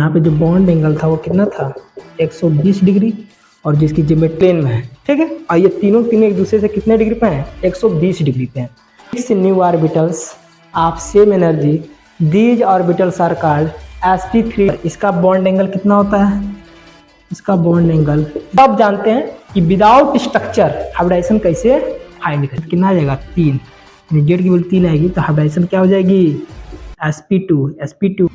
यहाँ पे जो बॉन्ड एंगल था वो कितना था 120 डिग्री, और जिसकी जियोमेट्री प्लेन में है, ठीक है। और ये तीनों एक दूसरे से कितने डिग्री पे हैं, 120 डिग्री पे हैं। Six new orbitals of same energy, these orbitals are called sp3। इसका बॉन्ड एंगल कितना होता है, इसका बॉन्ड एंगल अब जानते हैं कि विदाउट स्ट्रक्चर हाइब्रिडाइजेशन कैसे फाइंड करें। कितना आ जाएगा 3, जेड की वैल्यू 3 आएगी तो हाइब्रिडाइजेशन क्या हो जाएगी sp2।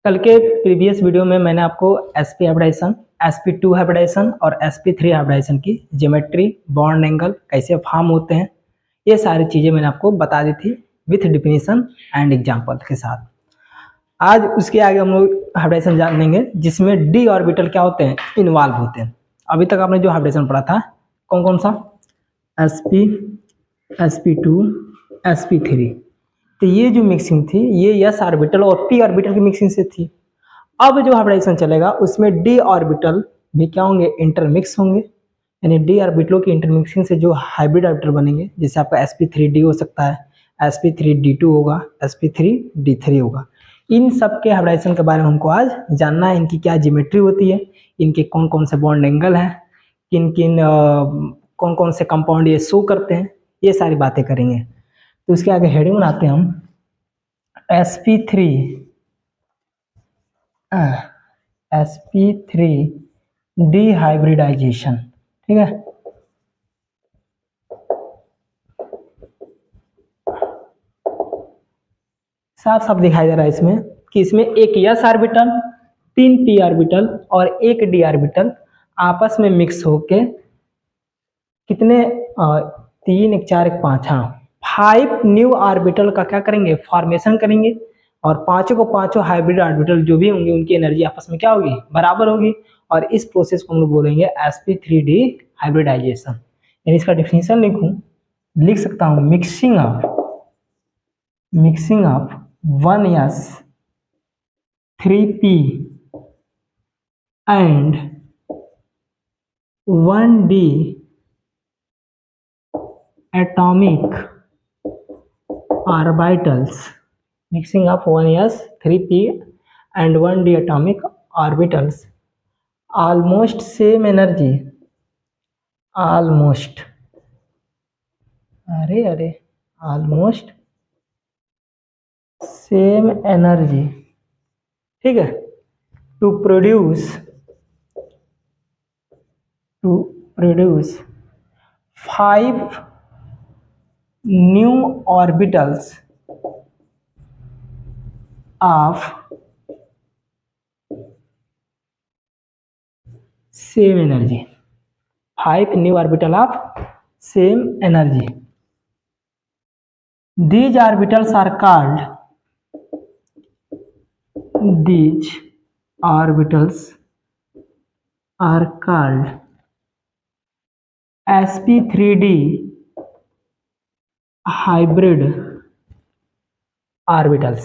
कल के प्रीवियस वीडियो में मैंने आपको sp हाइब्रिडाइजेशन, sp2 हाइब्रिडाइजेशन और sp3 हाइब्रिडाइजेशन की ज्योमेट्री, बॉन्ड एंगल कैसे फॉर्म होते हैं, ये सारी चीजें मैंने आपको बता दी थी विथ डिफिनीशन एंड एग्जांपल के साथ। आज उसके आगे हम लोग हाइब्रिडाइजेशन जानेंगे जिसमें डी ऑर्बिटल क्या होते हैं, इन्वॉल्व होते हैं। अभी तक आपने जो हाइब्रिडेशन पढ़ा था कौन कौन सा, sp, sp2, sp3, तो ये जो मिक्सिंग थी ये s ऑर्बिटल और p ऑर्बिटल की मिक्सिंग से थी। अब जो हाइब्रिडाइजेशन चलेगा उसमें d ऑर्बिटल भी क्या होंगे, इंटरमिक्स होंगे, यानी d ऑर्बिटलों की इंटरमिक्सिंग से जो हाइब्रिड ऑर्बिटल बनेंगे, जैसे आपका sp3d हो सकता है, sp3d2 होगा, sp3d3 होगा। इन सब के हाइब्रिडाइजेशन के बारे में हमको आज जानना है, इनकी क्या ज्योमेट्री होती है, इनके कौन कौन से बॉन्ड एंगल हैं, किन किन कौन कौन से कंपाउंड ये शो करते हैं, ये सारी बातें करेंगे। तो उसके आगे हेडिंग बनाते हैं हम sp3 डिहाइब्रिडाइजेशन, ठीक है। साफ साफ दिखाई दे रहा है इसमें कि इसमें एक s ऑर्बिटल, 3 p ऑर्बिटल और एक d ऑर्बिटल आपस में मिक्स होके कितने 3 1 4 1 5, हाँ 5 न्यू ऑर्बिटल का क्या करेंगे, फॉर्मेशन करेंगे। और पांचों को पांचों हाइब्रिड ऑर्बिटल जो भी होंगे उनकी एनर्जी आपस में क्या होगी, बराबर होगी। और इस प्रोसेस को हम लोग बोलेंगे sp3d हाइब्रिडाइजेशन। यानी इसका डिफिनेशन लिख सकता हूँ, mixing of 1s 3p and 1d atomic orbitals, mixing of 1s 3p and 1d atomic orbitals, almost same energy, almost same energy, ठीक है, to produce 5 new orbitals of same energy, 5 new orbital of same energy. These orbitals are called sp3d hybrid orbitals.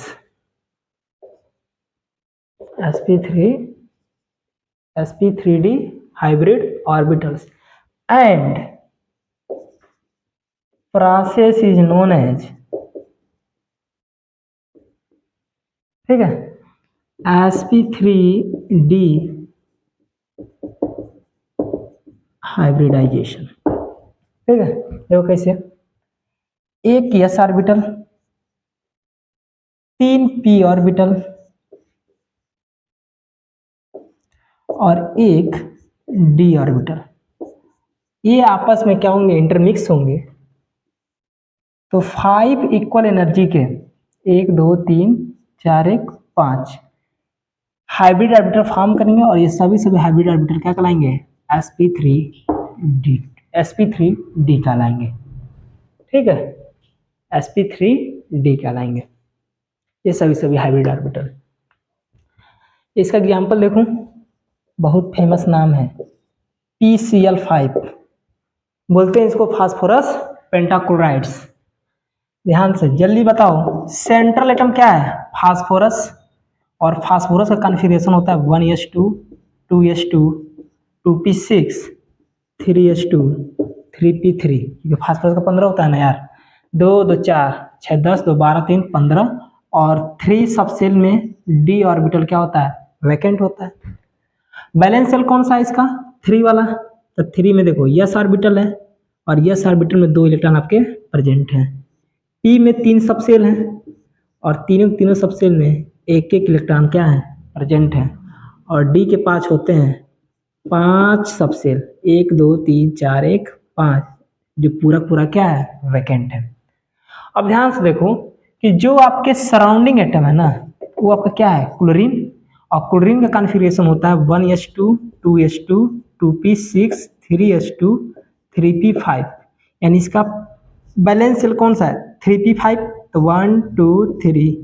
sp3d hybrid orbitals, and process is known as, ठीक है, sp3d hybridisation, ठीक है। देखो कैसे, एक s orbital, 3 p orbital और एक d orbital, ये आपस में क्या होंगे, इंटरमिक्स होंगे। तो 5 इक्वल एनर्जी के 1 2 3 4 1 5 हाइब्रिड ऑर्बिटल फॉर्म करेंगे, और ये सभी हाइब्रिड ऑर्बिटल क्या कहलाएंगे, sp3d कहलाएंगे, ठीक है, sp3d कहलाएंगे ये सभी हाइब्रिड ऑर्बिटल। इसका एग्जांपल देखूं, बहुत फेमस नाम है PCl5, बोलते हैं इसको फास्फोरस पेंटाक्लोराइड्स। ध्यान से जल्दी बताओ, सेंट्रल एटम क्या है, फास्फोरस, और फास्फोरस का कॉन्फ़िगरेशन होता है 1s2 2s2 2p6 3s2 3p3, क्योंकि फास्फोरस का 15 होता है ना यार, 2 2 4 6 10 2 12 3 15, और 3 सब सेल में d ऑर्बिटल क्या होता है, वैकेंट होता है। बैलेंस सेल कौन सा है इसका, 3 वाला, तो 3 में देखो यस ऑर्बिटल है और यस ऑर्बिटल में 2 इलेक्ट्रॉन आपके प्रेजेंट हैं। p में 3 सब सेल हैं और तीनों सब सेल में एक एक इलेक्ट्रॉन क्या है, प्रेजेंट है। और d के पास होते हैं 5 सब सेल, 1 2 3 4 1 5, जो पूरा क्या है, वैकेंट है। अब ध्यान से देखो कि जो आपके सराउंडिंग एटम है ना, वो आपका क्या है, क्लोरीन, और क्लोरीन का कॉन्फ़िगरेशन होता है 1s2 2s2 2p6 3s2 3p5, यानी इसका बैलेंस सेल कौन सा है, 3p5, तो 1 2 3,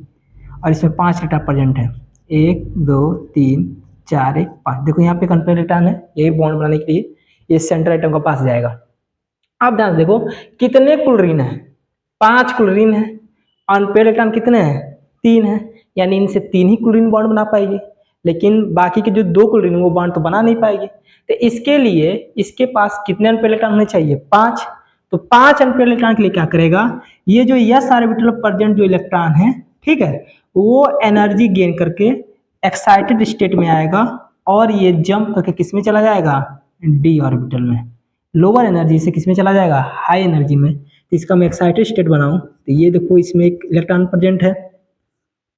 और इसमें 5 इलेक्ट्रॉन प्रेजेंट है, 1 2 3 4 1 5। देखो यहाँ पे कौन इलेक्ट्रॉन है, यही बॉन्ड बनाने के लिए ये सेंट्रल एटम के पास जाएगा। अब ध्यान से देखो कितने क्लोरीन है, 5 क्लोरीन है, अनपेड इलेक्ट्रॉन कितने हैं, 3 है, यानी इनसे 3 ही क्लोरीन बॉन्ड बना पाएगी, लेकिन बाकी के जो 2 क्लोरीन वो बॉन्ड तो बना नहीं पाएगी। तो इसके लिए इसके पास कितने अनपेड इलेक्ट्रॉन होने चाहिए, 5। तो 5 अनपेड इलेक्ट्रॉन के लिए क्या करेगा, ये जो s ऑर्बिटल प्रेजेंट जो इलेक्ट्रॉन है, ठीक है, वो एनर्जी गेन करके एक्साइटेड स्टेट में आएगा और ये जंप करके किस में चला जाएगा, d ऑर्बिटल में। लोअर एनर्जी से किस में चला जाएगा, हाई एनर्जी में। तो इसका मैं एक्साइटेड स्टेट बनाऊं तो ये देखो इसमें एक इलेक्ट्रॉन प्रेजेंट है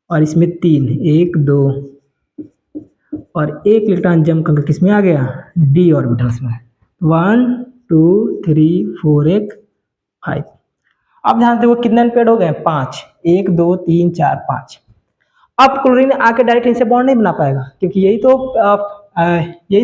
और इसमें 3, 1 2, और एक इलेक्ट्रॉन जंप करके किस में आ गया, d ऑर्बिटल्स में, 1 2 3 4 1 5। अब ध्यान देखो कितने अनपेड हो गए, 5, 1 2 3 4 5। अब क्लोरीन आके डायरेक्ट इनसे बॉन्ड नहीं बना पाएगा, क्योंकि यही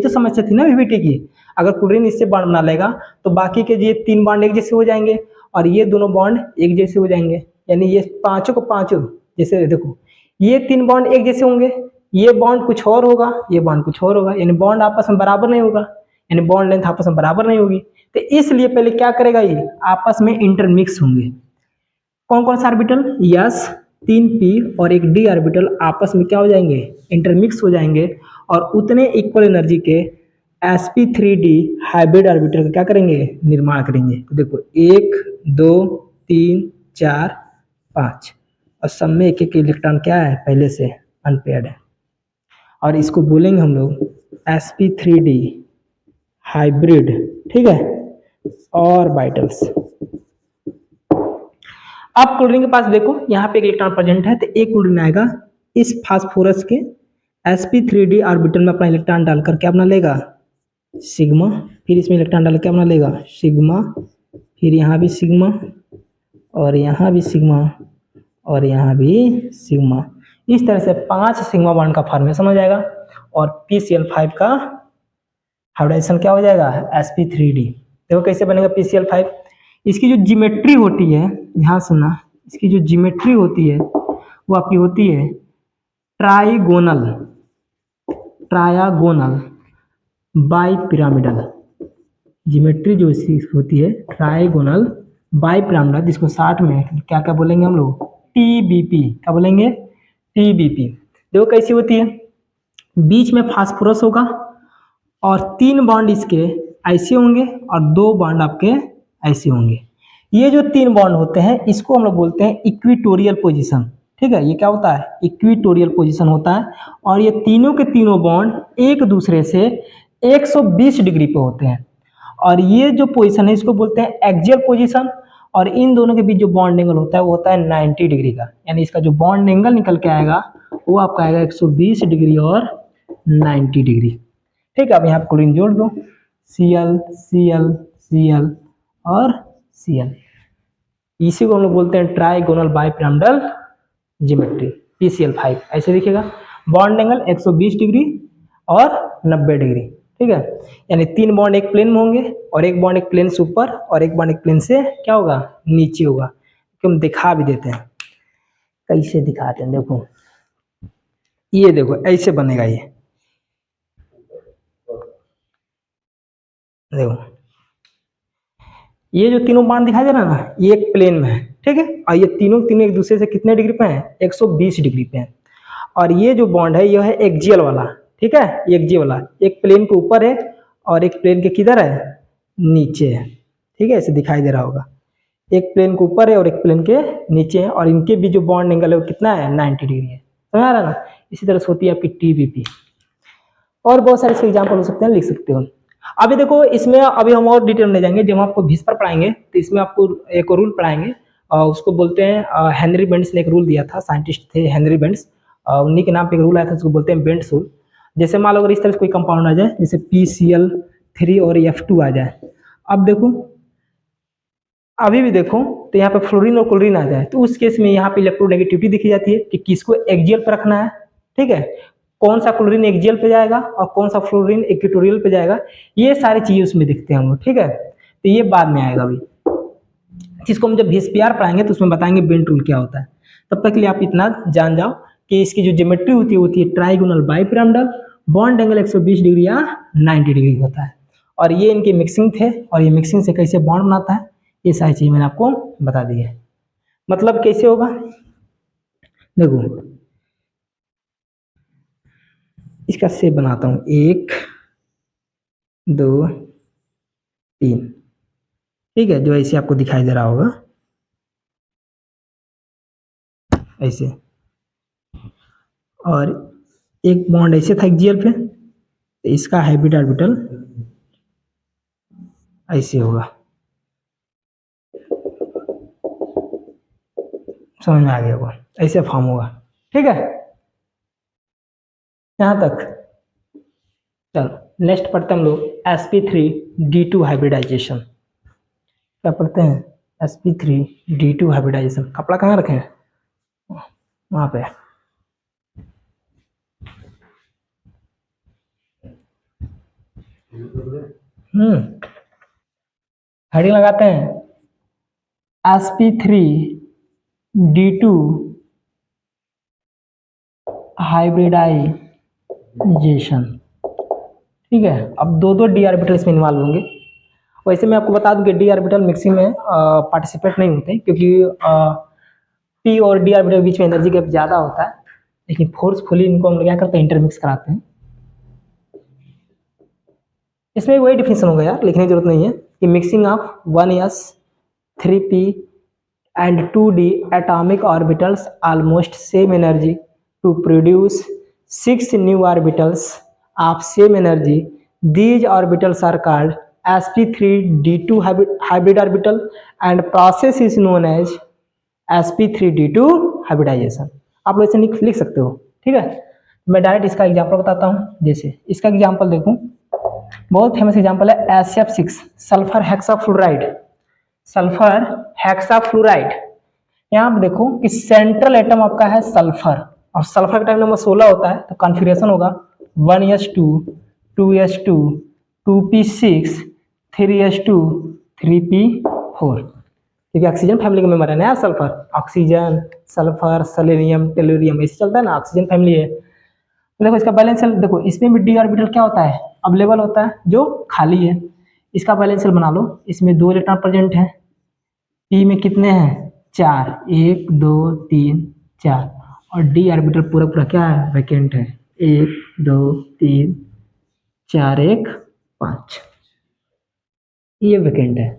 तो समस्या थी ना वीवीटी की। अगर क्लोरीन इससे बॉन्ड बना लेगा तो बाकी के ये 3 बॉन्ड एक जैसे हो जाएंगे और ये दोनों बॉन्ड एक जैसे हो जाएंगे, यानी ये पांचों को पांचों जैसे, देखो ये 3 बॉन्ड एक जैसे होंगे, ये बॉन्ड कुछ और होगा, ये बॉन्ड कुछ और होगा, यानी बॉन्ड आपस में बराबर नहीं होगा, यानी बॉन्ड लेंथ आपस में बराबर नहीं होगी। तो इसलिए पहले क्या करेगा, ये आपस में इंटरमिक्स होंगे। कौन कौन सा ऑर्बिटल, यस 3p और एक d ऑर्बिटल आपस में क्या हो जाएंगे, इंटरमिक्स हो जाएंगे, और उतने इक्वल एनर्जी के sp3d हाइब्रिड ऑर्बिटल का क्या करेंगे, निर्माण करेंगे। तो देखो 1 2 3 4 5, और सब में एक एक इलेक्ट्रॉन क्या है, पहले से अनपेयर्ड है, और इसको बोलेंगे हम लोग sp3d हाइब्रिड, ठीक है, ऑर्बिटल्स। अब क्लोरीन के पास देखो यहाँ पे एक इलेक्ट्रॉन प्रेजेंट है, तो एक क्लोरीन आएगा इस फास्फोरस के sp3d ऑर्बिटल में अपना इलेक्ट्रॉन डाल करके अपना लेगा सिग्मा, फिर इसमें इलेक्ट्रॉन डाल के अपना लेगा सिग्मा, फिर यहाँ भी सिग्मा और यहाँ भी सिग्मा और यहाँ भी सिग्मा। इस तरह से 5 सिग्मा बॉन्ड का फॉर्मेशन हो जाएगा और PCl5 का हाइब्रिडाइजेशन क्या हो जाएगा, sp3d। देखो कैसे बनेगा PCl5, इसकी जो जियोमेट्री होती है, ध्यान सुनना, इसकी जो जियोमेट्री होती है वो आपकी होती है ट्राइगोनल बाई पिरामिडल। जियोमेट्री जो इसकी होती है ट्राइगोनल बाई पिरामिडल, जिसको शॉर्ट में क्या क्या बोलेंगे हम लोग, TBP। क्या बोलेंगे, TBP। देखो कैसी होती है, बीच में फास्फोरस होगा और 3 बॉन्ड इसके ऐसे होंगे और 2 बॉन्ड आपके ऐसे होंगे। ये जो 3 बॉन्ड होते हैं इसको हम लोग बोलते हैं इक्विटोरियल पोजीशन, ठीक है, ये क्या होता है, इक्विटोरियल पोजीशन होता है। और ये तीनों के तीनों बॉन्ड एक दूसरे से 120 डिग्री पे होते हैं, और ये जो पोजीशन है इसको बोलते हैं एक्सियल पोजीशन। और इन दोनों के बीच जो बॉन्ड एंगल होता है वो होता है 90 डिग्री का, यानी इसका जो बॉन्ड एंगल निकल के आएगा वो आपका आएगा 120 डिग्री और 90 डिग्री। ठीक है, अब यहाँ क्लोरीन जोड़ दो, Cl Cl Cl और Cl। इसी को हम लोग बोलते हैं ट्राइगोनल बाइपिरामिडल ज्योमेट्री, PCl5 ऐसे दिखेगा। बॉन्ड एंगल 120 डिग्री और 90 डिग्री, ठीक है, यानी 3 बॉन्ड एक प्लेन में होंगे और एक बॉन्ड एक प्लेन से ऊपर और एक बॉन्ड एक प्लेन से क्या होगा, नीचे होगा। कि हम दिखा भी देते हैं, कैसे दिखाते हैं, देखो ये देखो ऐसे बनेगा, ये देखो ये जो तीनों बॉन्ड दिखाई दे रहा है ना, ये एक प्लेन में है, ठीक है, और ये तीनों एक दूसरे से कितने डिग्री पे हैं, 120 डिग्री पे हैं। और ये जो बॉन्ड है ये है एक्सियल वाला, ठीक है, ये एक्सियल वाला एक प्लेन के ऊपर है और एक प्लेन के किधर है, नीचे है। ठीक है, ऐसे दिखाई दे रहा होगा। एक प्लेन के ऊपर है और एक प्लेन के नीचे है, और इनके भी जो बॉन्ड एंगल है वो कितना है, 90 डिग्री है। समझ आ रहा है ना। इसी तरह से होती है आपकी TBP। और बहुत सारे इसके एग्जाम्पल हो सकते हैं, लिख सकते हो। अभी देखो इसमें अभी हम और डिटेल में जाएंगे, जब हम आपको भिस्पर पढ़ाएंगे तो इसमें आपको एक रूल पढ़ाएंगे, उसको बोलते हैं हेनरी बेंड्स ने एक रूल दिया था, साइंटिस्ट थे हेनरी बेंड्स, उन्हीं के नाम पे एक रूल आया था, उसको बोलते हैं बेंड्स रूल। जैसे मान लो अगर इस तरह से कोई कंपाउंड आ जाए, जैसे PCl3 और F2 आ जाए, अब देखो अभी भी देखो तो यहाँ पे फ्लोरीन और क्लोरीन आ जाए, तो उस केस में यहाँ पे इलेक्ट्रोनेगेटिविटी दिखी जाती है कि किसको एक्सियल पे रखना है। ठीक है, कौन सा क्लोरीन एक्सियल पे जाएगा और कौन सा फ्लोरीन इक्वेटोरियल पे जाएगा, ये सारी चीजें उसमें दिखते हैं हम लोग। ठीक है, तो ये बाद में आएगा अभी, जिसको हम जब VSPR पढ़ाएंगे तो उसमें बताएंगे बेंट रूल क्या होता है। तब तक के लिए आप इतना जान जाओ कि इसकी जो ज्योमेट्री होती है trigonal bipyramidal, bond angle 120 degree या 90 डिग्री होता है, और ये इनके मिक्सिंग थे, और ये मिक्सिंग से कैसे बॉन्ड बनाता है ये सारी चीज मैंने आपको बता दी है। मतलब कैसे होगा, देखो इसका शेप बनाता हूं, 1 2 3। ठीक है, जो ऐसे आपको दिखाई दे रहा होगा ऐसे, और एक बॉन्ड ऐसे था एक्सियल पे, तो इसका हाइब्रिड ऑर्बिटल ऐसे होगा। समझ में आ गया होगा, ऐसे फॉर्म होगा। ठीक है, यहां तक। चलो नेक्स्ट पढ़ते हैं हम लोग sp3d2 हाइब्रिडाइजेशन। क्या पढ़ते हैं, sp3d2 हाइब्रिडाइजेशन। कपड़ा कहाँ रखें, वहां पे। हेडिंग लगाते हैं sp3d2 हाइब्रिडाइजेशन। ठीक है, अब दो डी ऑर्बिटल इसमें इन्वॉल्व होंगे। वैसे मैं आपको बता दूं कि डी ऑर्बिटल मिक्सिंग में पार्टिसिपेट नहीं होते, क्योंकि पी और डी ऑर्बिटल के बीच में एनर्जी गैप ज्यादा होता है, लेकिन फोर्सफुली इनको हम लोग क्या करते हैं, इंटरमिक्स कराते हैं। इसमें वही डिफिनेशन होगा यार, लिखने की जरूरत नहीं है कि mixing of 1s 3p and 2d atomic orbitals almost same energy to produce 6 new orbitals of same energy. These orbitals are called sp3d2 hybrid orbital, and process is known as sp3d2 hybridization। आप लोग इसे लिख सकते हो। ठीक है, मैं direct इसका एग्जांपल बताता हूँ। जैसे इसका एग्जांपल देखो, बहुत फेमस एग्जांपल है SF6 sulphur hexafluoride. Sulphur hexafluoride, यहाँ आप देखो कि सेंट्रल एटम आपका है सल्फर, और सल्फर का टाइम नंबर 16 होता है, तो कॉन्फ़िगरेशन होगा 1s2 2s2 2p6 3s2 3p4, क्योंकि ऑक्सीजन फैमिली का मेंबर है ना यार sulphur. Oxygen, sulphur, selenium, tellurium, ऐसे चलता है ना, ऑक्सीजन फैमिली है। तो देखो इसका बैलेंस सेल, देखो इसमें भी डी ऑर्बिटल क्या होता है, अवेलेबल होता है, जो खाली है। इसका बैलेंस सेल बना लो, इसमें 2 इलेक्ट्रॉन प्रेजेंट है, पी में कितने हैं, 4, 1 2 3 4, और डी ऑर्बिटल पूरा पूरा क्या है, वैकेंट है, 1 2 3 4 1 5, ये वैकेंट है।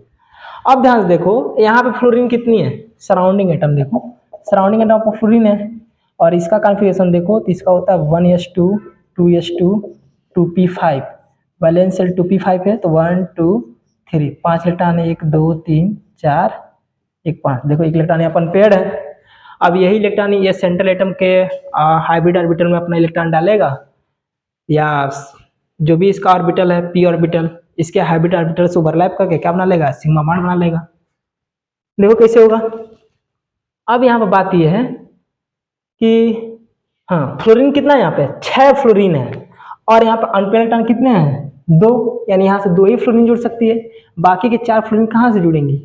अब ध्यान से देखो यहाँ पे फ्लोरीन कितनी है, सराउंडिंग एटम देखो, सराउंडिंग एटम पर फ्लोरीन है, और इसका कॉन्फ़िगरेशन देखो तो इसका होता है 1s2 2s2 2p5, balance cell 2p5 है, तो 1 2 3 5 इलेक्ट्रॉन है, 1 2 3 4 1 5। देखो एक इलेक्ट्रॉन यहाँ पर पेड़ है। अब यही इलेक्ट्रॉन ये सेंट्रल एटम के हाइब्रिड ऑर्बिटल में अपना इलेक्ट्रॉन डालेगा, या जो भी इसका ऑर्बिटल है पी ऑर्बिटल, इसके हाइब्रिड ऑर्बिटल से ओवरलैप करके क्या बना लेगा, सिग्मा बॉन्ड बना लेगा। देखो कैसे होगा। अब यहाँ पर बात यह है कि हाँ, फ्लोरीन कितना है, यहाँ पे 6 फ्लोरीन है, और यहाँ पर अनपेयर इलेक्ट्रॉन कितने हैं, 2, यानी यहाँ से 2 ही फ्लोरीन जुड़ सकती है, बाकी के 4 फ्लोरीन कहाँ से जुड़ेंगी।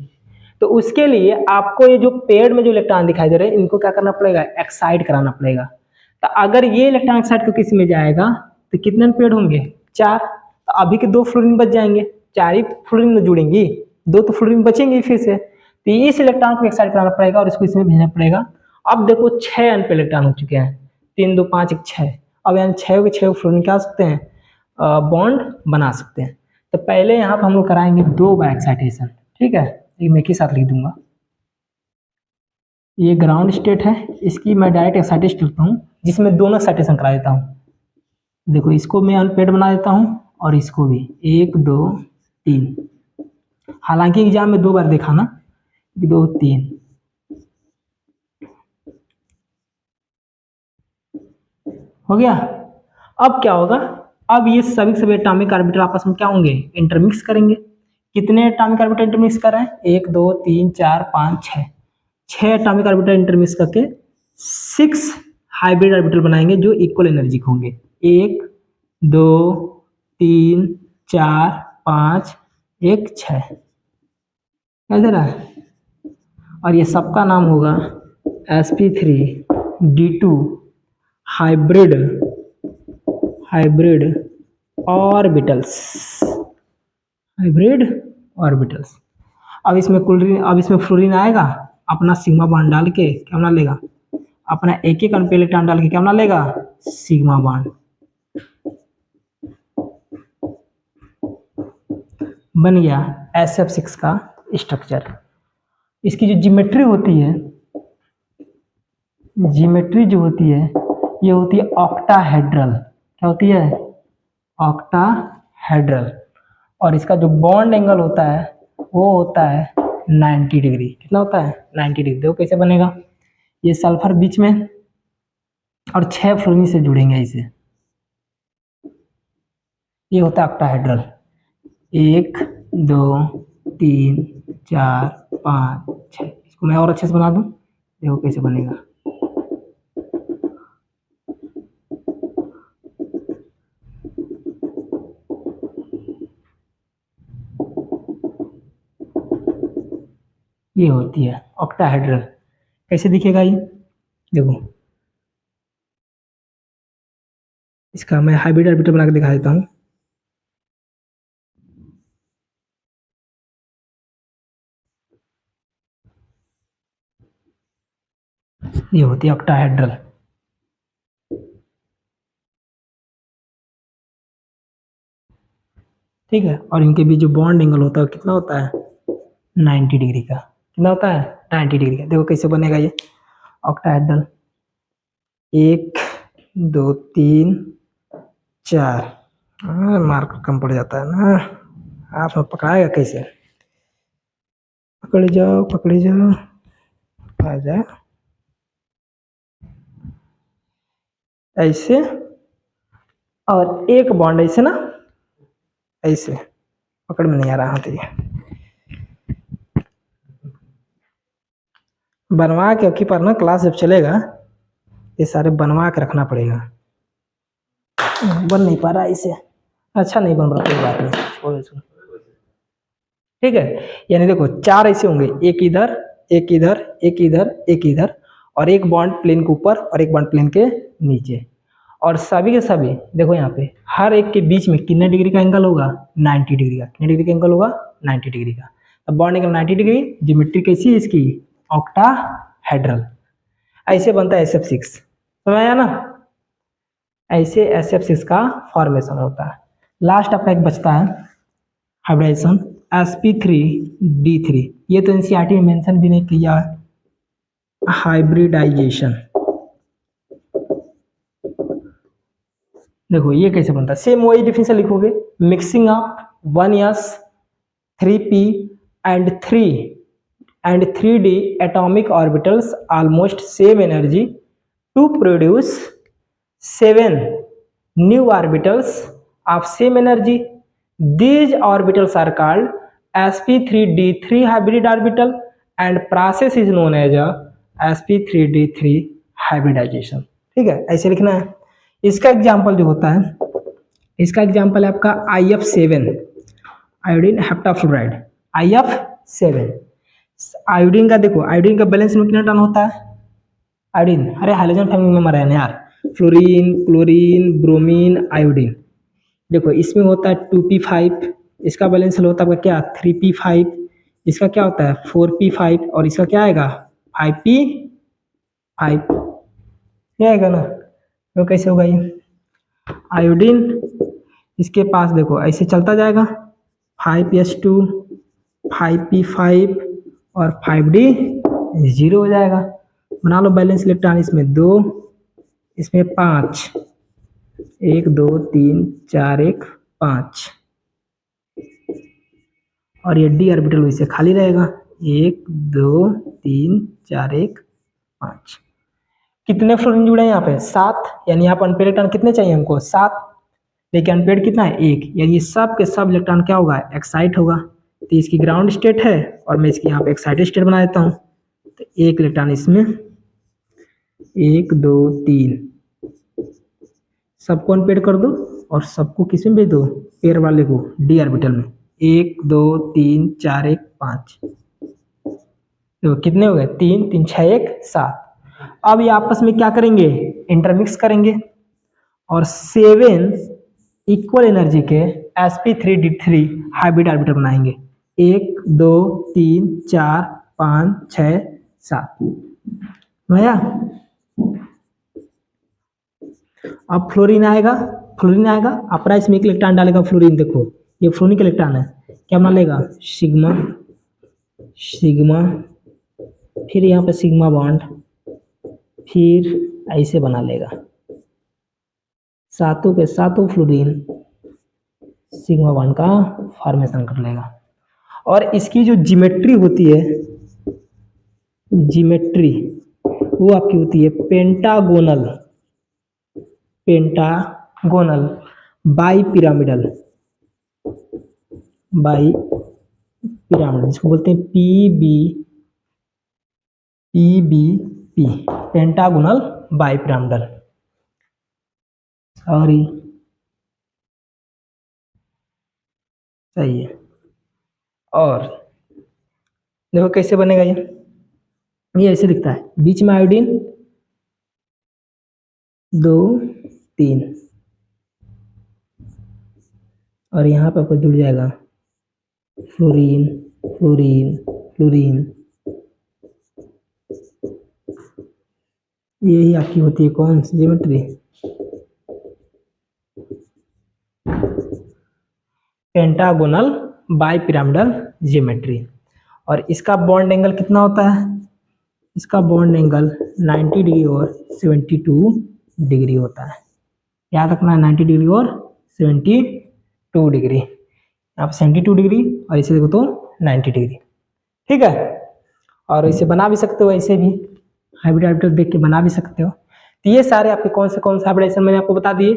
तो उसके लिए आपको ये जो पेड़ में जो इलेक्ट्रॉन दिखाई दे रहे हैं, इनको क्या करना पड़ेगा, एक्साइट कराना पड़ेगा। तो अगर ये इलेक्ट्रॉन एक्साइट को किसी में जाएगा तो कितने पेड़ होंगे, 4, तो अभी के 2 फ्लोरीन बच जाएंगे, 4 ही फ्लोरीन जुड़ेंगी, 2 तो फ्लोरीन बचेंगे फिर से। तो इस इलेक्ट्रॉन को एक्साइट कराना पड़ेगा और इसको इसमें भेजना पड़ेगा। अब देखो 6 अनपेयर इलेक्ट्रॉन हो चुके हैं, 3 2 5 1 6। अब यानी 6 के 6 फ्लोरीन क्या सकते हैं, बॉन्ड बना सकते हैं। तो पहले यहाँ पर हम लोग कराएंगे 2 बार एक्साइटेशन। ठीक है, ये मैं एक ही साथ लिख दूंगा। ये ग्राउंड स्टेट है, इसकी मैं डायरेक्ट एक्साइटेड लिखता हूँ जिसमें दोनों एक्साइटेशन करा देता हूँ। देखो इसको मैं अनपेड बना देता हूँ और इसको भी 1 2 3। हालांकि एग्जाम में 2 बार देखा ना, 2 3 हो गया। अब क्या होगा, अब ये सभी सभी एटॉमिक ऑर्बिटल आपस में क्या होंगे, इंटरमिक्स करेंगे। कितने एटॉमिक ऑर्बिटल इंटरमिक्स कर रहे हैं, 1 2 3 4 5 6, 6 एटॉमिक ऑर्बिटल इंटरमिक्स करके 6 हाइब्रिड ऑर्बिटल बनाएंगे जो इक्वल एनर्जी के होंगे। 1 2 3 4 5 1 6 दे रहा है। और ये सबका नाम होगा sp3d2 hybrid hybrid orbitals, hybrid orbitals. अब इसमें फ्लोरीन आएगा, अपना सिग्मा बॉन्ड डाल के क्या बना लेगा, अपना एक एक इलेक्ट्रॉन डाल के क्या बना लेगा, सिग्मा बॉन्ड। बन गया SF6 का स्ट्रक्चर। इसकी जो जियोमेट्री होती है, जियोमेट्री जो होती है ये होती है ऑक्टाहेड्रल। क्या होती है, ऑक्टाहेड्रल। और इसका जो बॉन्ड एंगल होता है वो होता है 90 डिग्री। कितना होता है, 90 डिग्री। देखो कैसे बनेगा, ये सल्फर बीच में और 6 फ्लोरीन से जुड़ेंगे इसे, ये होता है ऑक्टाहेड्रल। 1 2 3 4 5 6। इसको मैं और अच्छे से बना दूं, देखो कैसे बनेगा। ये होती है ऑक्टाहेड्रल। कैसे दिखेगा ये, देखो इसका मैं हाइब्रिड ऑर्बिटल बना के दिखा देता हूँ। ये होती है ऑक्टाहेड्रल। ठीक है, और इनके बीच जो बॉन्ड एंगल होता है कितना होता है, 90 डिग्री का। कितना होता है, 90 डिग्री का। देखो कैसे बनेगा ये ऑक्टाहेड्रल। 1 2 3 4। मार्क कम पड़ जाता है ना, हाथ में पकड़ाएगा कैसे, पकड़ जाओ पकड़े जाओ, आ जा ऐसे, और एक बॉन्ड ऐसे ना, ऐसे पकड़ में नहीं आ रहा हाथ ये, बनवा के क्योंकि पर ना क्लास जब चलेगा ये सारे बनवा के रखना पड़ेगा। बन नहीं पा रहा इसे, अच्छा नहीं बन रहा, कोई बात नहीं, छोड़ इसको। ठीक है, यानी देखो 4 ऐसे होंगे, एक इधर एक इधर एक इधर एक इधर, और एक बॉन्ड प्लेन के ऊपर और एक बॉन्ड प्लेन के नीचे। और सभी के सभी देखो यहाँ पे हर एक के बीच में कितने डिग्री का एंगल होगा, 90 डिग्री का। कितने डिग्री का एंगल होगा, 90 डिग्री का। अब बॉन्ड एंगल 90 डिग्री, ज्योमेट्री कैसी है इसकी, ऑक्टाहेड्रल। ऐसे बनता है SF6, समझ आया ना। ऐसे SF6 का फॉर्मेशन होता है। लास्ट आपका एक बचता है हाइब्रिडाइजेशन, sp3d3। ये तो एनसीईआरटी में मेंशन भी नहीं किया है, हाइब्रिडाइजेशन। देखो ये कैसे बनता है, सेम वही डिफिनेशन लिखोगे, mixing of 1s 3p and 3d atomic orbitals almost same energy to produce 7 new orbitals of same energy. These orbitals are called sp3d3 hybrid orbital and process is known as a sp3d3 hybridization। ठीक है, ऐसे लिखना है। इसका example जो होता है, इसका एग्जाम्पल है आपका IF7 आयोडीन हेप्टाफ्लोराइड। IF7 आयोडीन का, देखो आयोडीन का बैलेंस में कितना टर्न होता है, आयोडीन, अरे हाइड्रोजन फैमिली में मरा है यार, फ्लोरीन क्लोरीन ब्रोमीन आयोडीन। देखो इसमें होता है 2p5, इसका बैलेंस होता है आपका क्या, 3p5, इसका क्या होता है 4p5, और इसका क्या आएगा 5p5, क्या आएगा ना। तो कैसे होगा ये, आयोडीन इसके पास देखो ऐसे चलता जाएगा 5s2 5p5 और 5d 0 हो जाएगा। बना लो बैलेंस इलेक्ट्रॉन, इसमें 2, इसमें 5, 1 2 3 4 1 5, और ये डी ऑर्बिटल वैसे खाली रहेगा। 1 2 3 4 1 5। कितने फ्लोरीन जुड़े हैं यहाँ पे? 7, यानी यहाँ पर अनपेड इलेक्ट्रॉन कितने चाहिए हमको? 7। लेकिन अनपेड कितना है? 1, यानी सब के सब इलेक्ट्रॉन क्या होगा? एक्साइट होगा। तो इसकी ग्राउंड स्टेट है और मैं इसकी यहाँ पे एक्साइटेड स्टेट बना देता हूँ। तो एक इलेक्ट्रॉन इसमें, 1 2 3, सबको अनपेड कर दो और सबको किस में भेज दो? पेयर वाले को डी ऑर्बिटल में। 1 2 3 4 1 5, तो कितने हो गए? 3 3 6 1 7। अब ये आपस में क्या करेंगे? इंटरमिक्स करेंगे और 7 इक्वल एनर्जी के sp3d3 हाइब्रिड ऑर्बिटल बनाएंगे। 1 2 3 4 5 6 7। भैया अब फ्लोरीन आएगा, अपना इसमें एक इलेक्ट्रॉन डालेगा फ्लोरीन। देखो ये फ्लोरीन का इलेक्ट्रॉन है, क्या बना लेगा? सिग्मा सिग्मा, फिर यहाँ पे सिग्मा बॉन्ड, फिर ऐसे बना लेगा सातों के सातों फ्लोरीन सिग्मा बॉन्ड का फॉर्मेशन कर लेगा। और इसकी जो जियोमेट्री होती है, जियोमेट्री वो आपकी होती है pentagonal, pentagonal bi pyramidal, bi pyramidal, जिसको बोलते हैं PBP, pentagonal bi pyramidal. Sorry, सही है। और देखो कैसे बनेगा ये ऐसे दिखता है, बीच में आयोडीन 2 3, और यहाँ पे आपको जुड़ जाएगा फ्लोरीन फ्लोरीन फ्लोरीन। यही आपकी होती है कौन सी geometry? Pentagonal bipyramidal geometry. और इसका बॉन्ड एंगल कितना होता है? इसका बॉन्ड एंगल 90 डिग्री और 72 डिग्री होता है। याद रखना, 90 डिग्री और 72 डिग्री। यहाँ पे 72 डिग्री और इसे देखो तो 90 डिग्री। ठीक है। और इसे बना भी सकते हो, ऐसे भी हाइब्रिड ऑर्बिटल देख के बना भी सकते हो। तो ये सारे आपके कौन से हाइब्रिडाइजेशन मैंने आपको बता दिए।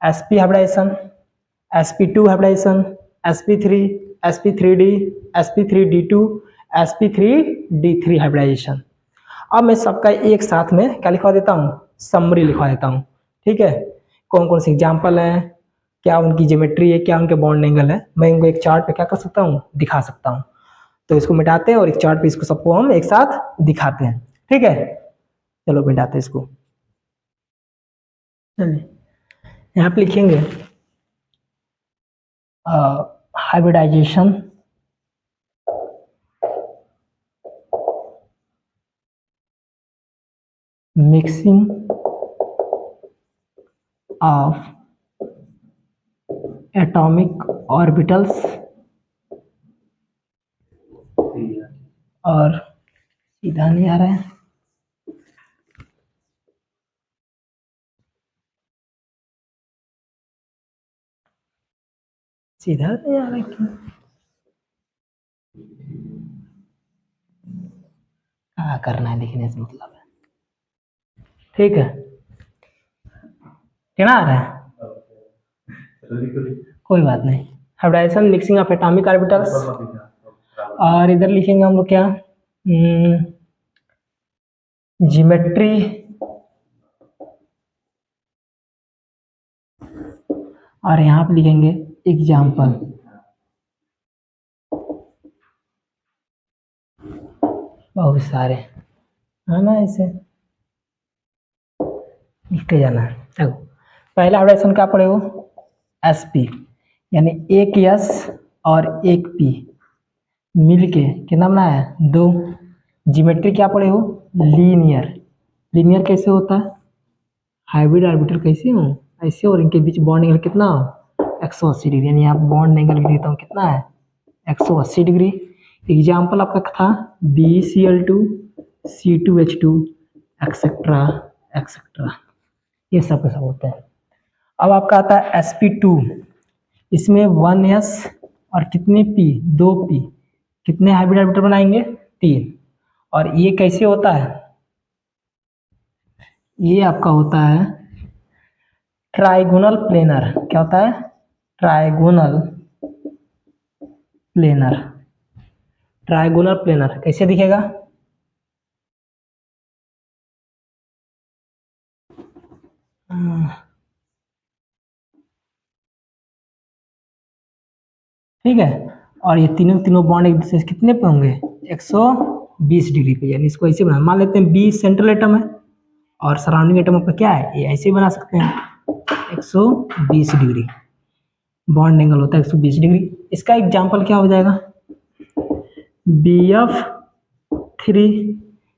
sp hybridisation, sp2 hybridisation, sp3, sp3d, sp3d2, sp3d3 hybridisation. अब मैं सबका एक साथ में क्या लिखवा देता हूँ? समरी लिखवा देता हूँ। ठीक है। कौन कौन से एग्जाम्पल हैं, क्या उनकी ज्योमेट्री है, क्या उनके बॉन्ड एंगल है, मैं इनको एक चार्ट पे क्या कर सकता हूँ? दिखा सकता हूँ। तो इसको मिटाते हैं और एक चार्ट पे इसको सबको हम एक साथ दिखाते हैं। ठीक है, चलो मिटाते हैं इसको। चलिए यहाँ पे लिखेंगे hybridisation mixing of atomic orbitals, और सीधा नहीं आ रहा है, सीधा नहीं आ रहा है क्यों? क्या करना है लिखने से मतलब है। ठीक है, क्या आ रहा है? कोई बात नहीं। Hybridisation mixing of atomic orbitals, और इधर लिखेंगे हम लोग क्या? ज्योमेट्री और यहाँ पे लिखेंगे एग्जाम्पल। बहुत सारे है ना, ऐसे लिखते जाना है। देखो पहला हाइब्रिडाइजेशन क्या पड़े हो? sp, यानी एक s और एक p मिलके कितना बना है? 2। ज्योमेट्री क्या पड़े हो? लीनियर। लीनियर कैसे होता है? हाइब्रिड ऑर्बिटल कैसे हो? ऐसे, और इनके बीच बॉन्ड एंगल कितना हो? 180 डिग्री। यानी यहाँ बॉन्ड एंगल भी देता हूँ कितना है? 180 डिग्री। एग्जाम्पल आपका था BeCl2, C2H2 एक्सेट्रा एक्सेट्रा, ये सब के सब होते हैं। अब आपका आता है sp2, इसमें 1s और कितने p, 2p, कितने हाइब्रिड ऑर्बिटल बनाएंगे, 3। और ये कैसे होता है, ये आपका होता है ट्राइगोनल प्लेनर। क्या होता है, ट्राइगोनल प्लेनर। ट्राइगोनल प्लेनर कैसे दिखेगा, ठीक है। और ये तीनों तीनों बॉन्ड एक दूसरे से कितने पे होंगे, 120 डिग्री पे। यानी इसको ऐसे बना, मान लेते हैं बी सेंट्रल एटम है और सराउंडिंग एटम आपका क्या है, ये ऐसे बना सकते हैं 120 डिग्री। बॉन्ड एंगल होता है 120 डिग्री। इसका एग्जांपल क्या हो जाएगा, BF3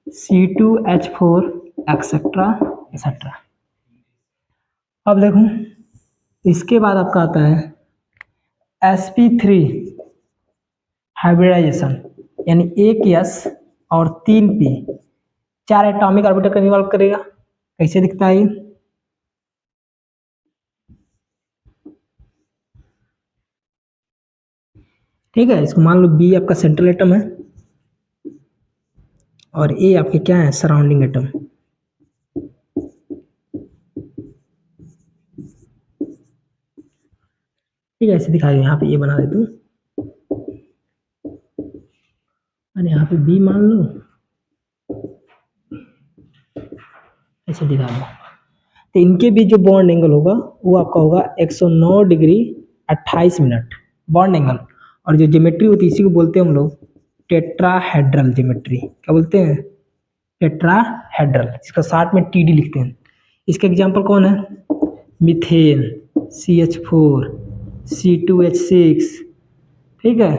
C2H4 एक्सेट्रा एक्सेट्रा। अब देखो इसके बाद आपका आता है sp3 हाइब्रिडाइजेशन, यानी 1s और 3p, 4 एटॉमिक ऑर्बिटल का इन्वॉल्व करेगा। कैसे दिखता है ये, ठीक है। इसको मान लो B आपका सेंट्रल एटम है और A आपके क्या है, सराउंडिंग एटम। ठीक है, ऐसे दिखाई, यहाँ पे ये बना देता हूँ और यहाँ पे B मान लो, ऐसे दिखा दो। तो इनके बीच जो बॉन्ड एंगल होगा वो आपका होगा 109 डिग्री 28 मिनट बॉन्ड एंगल। और जो ज्योमेट्री होती है इसी को बोलते हैं हम लोग टेट्राहेड्रल ज्योमेट्री। क्या बोलते हैं, टेट्राहेड्रल, इसका शॉर्ट में TD लिखते हैं। इसके एग्जांपल कौन है, मीथेन, CH4, C2H6, ठीक है।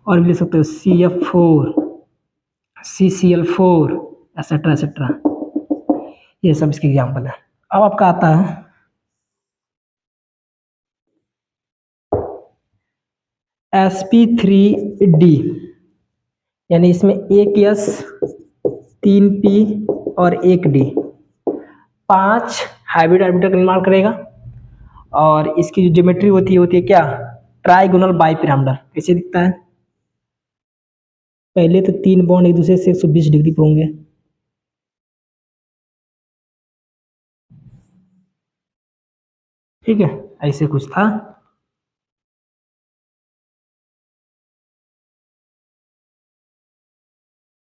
और भी लिख सकते हो CF4, CCl4 एक्सेट्रा एक्सेट्रा, ये सब इसके एग्जांपल है। अब आपका आता है sp3d, यानी इसमें 1s 3p और 1d, 5 हाइब्रिड ऑर्बिटल का निर्माण करेगा। और इसकी जो ज्योमेट्री होती है क्या, ट्राइगोनल बाइपिरामिडल। कैसे दिखता है, पहले तो 3 बॉन्ड एक दूसरे से 120 डिग्री पे होंगे, ठीक है, ऐसे कुछ था।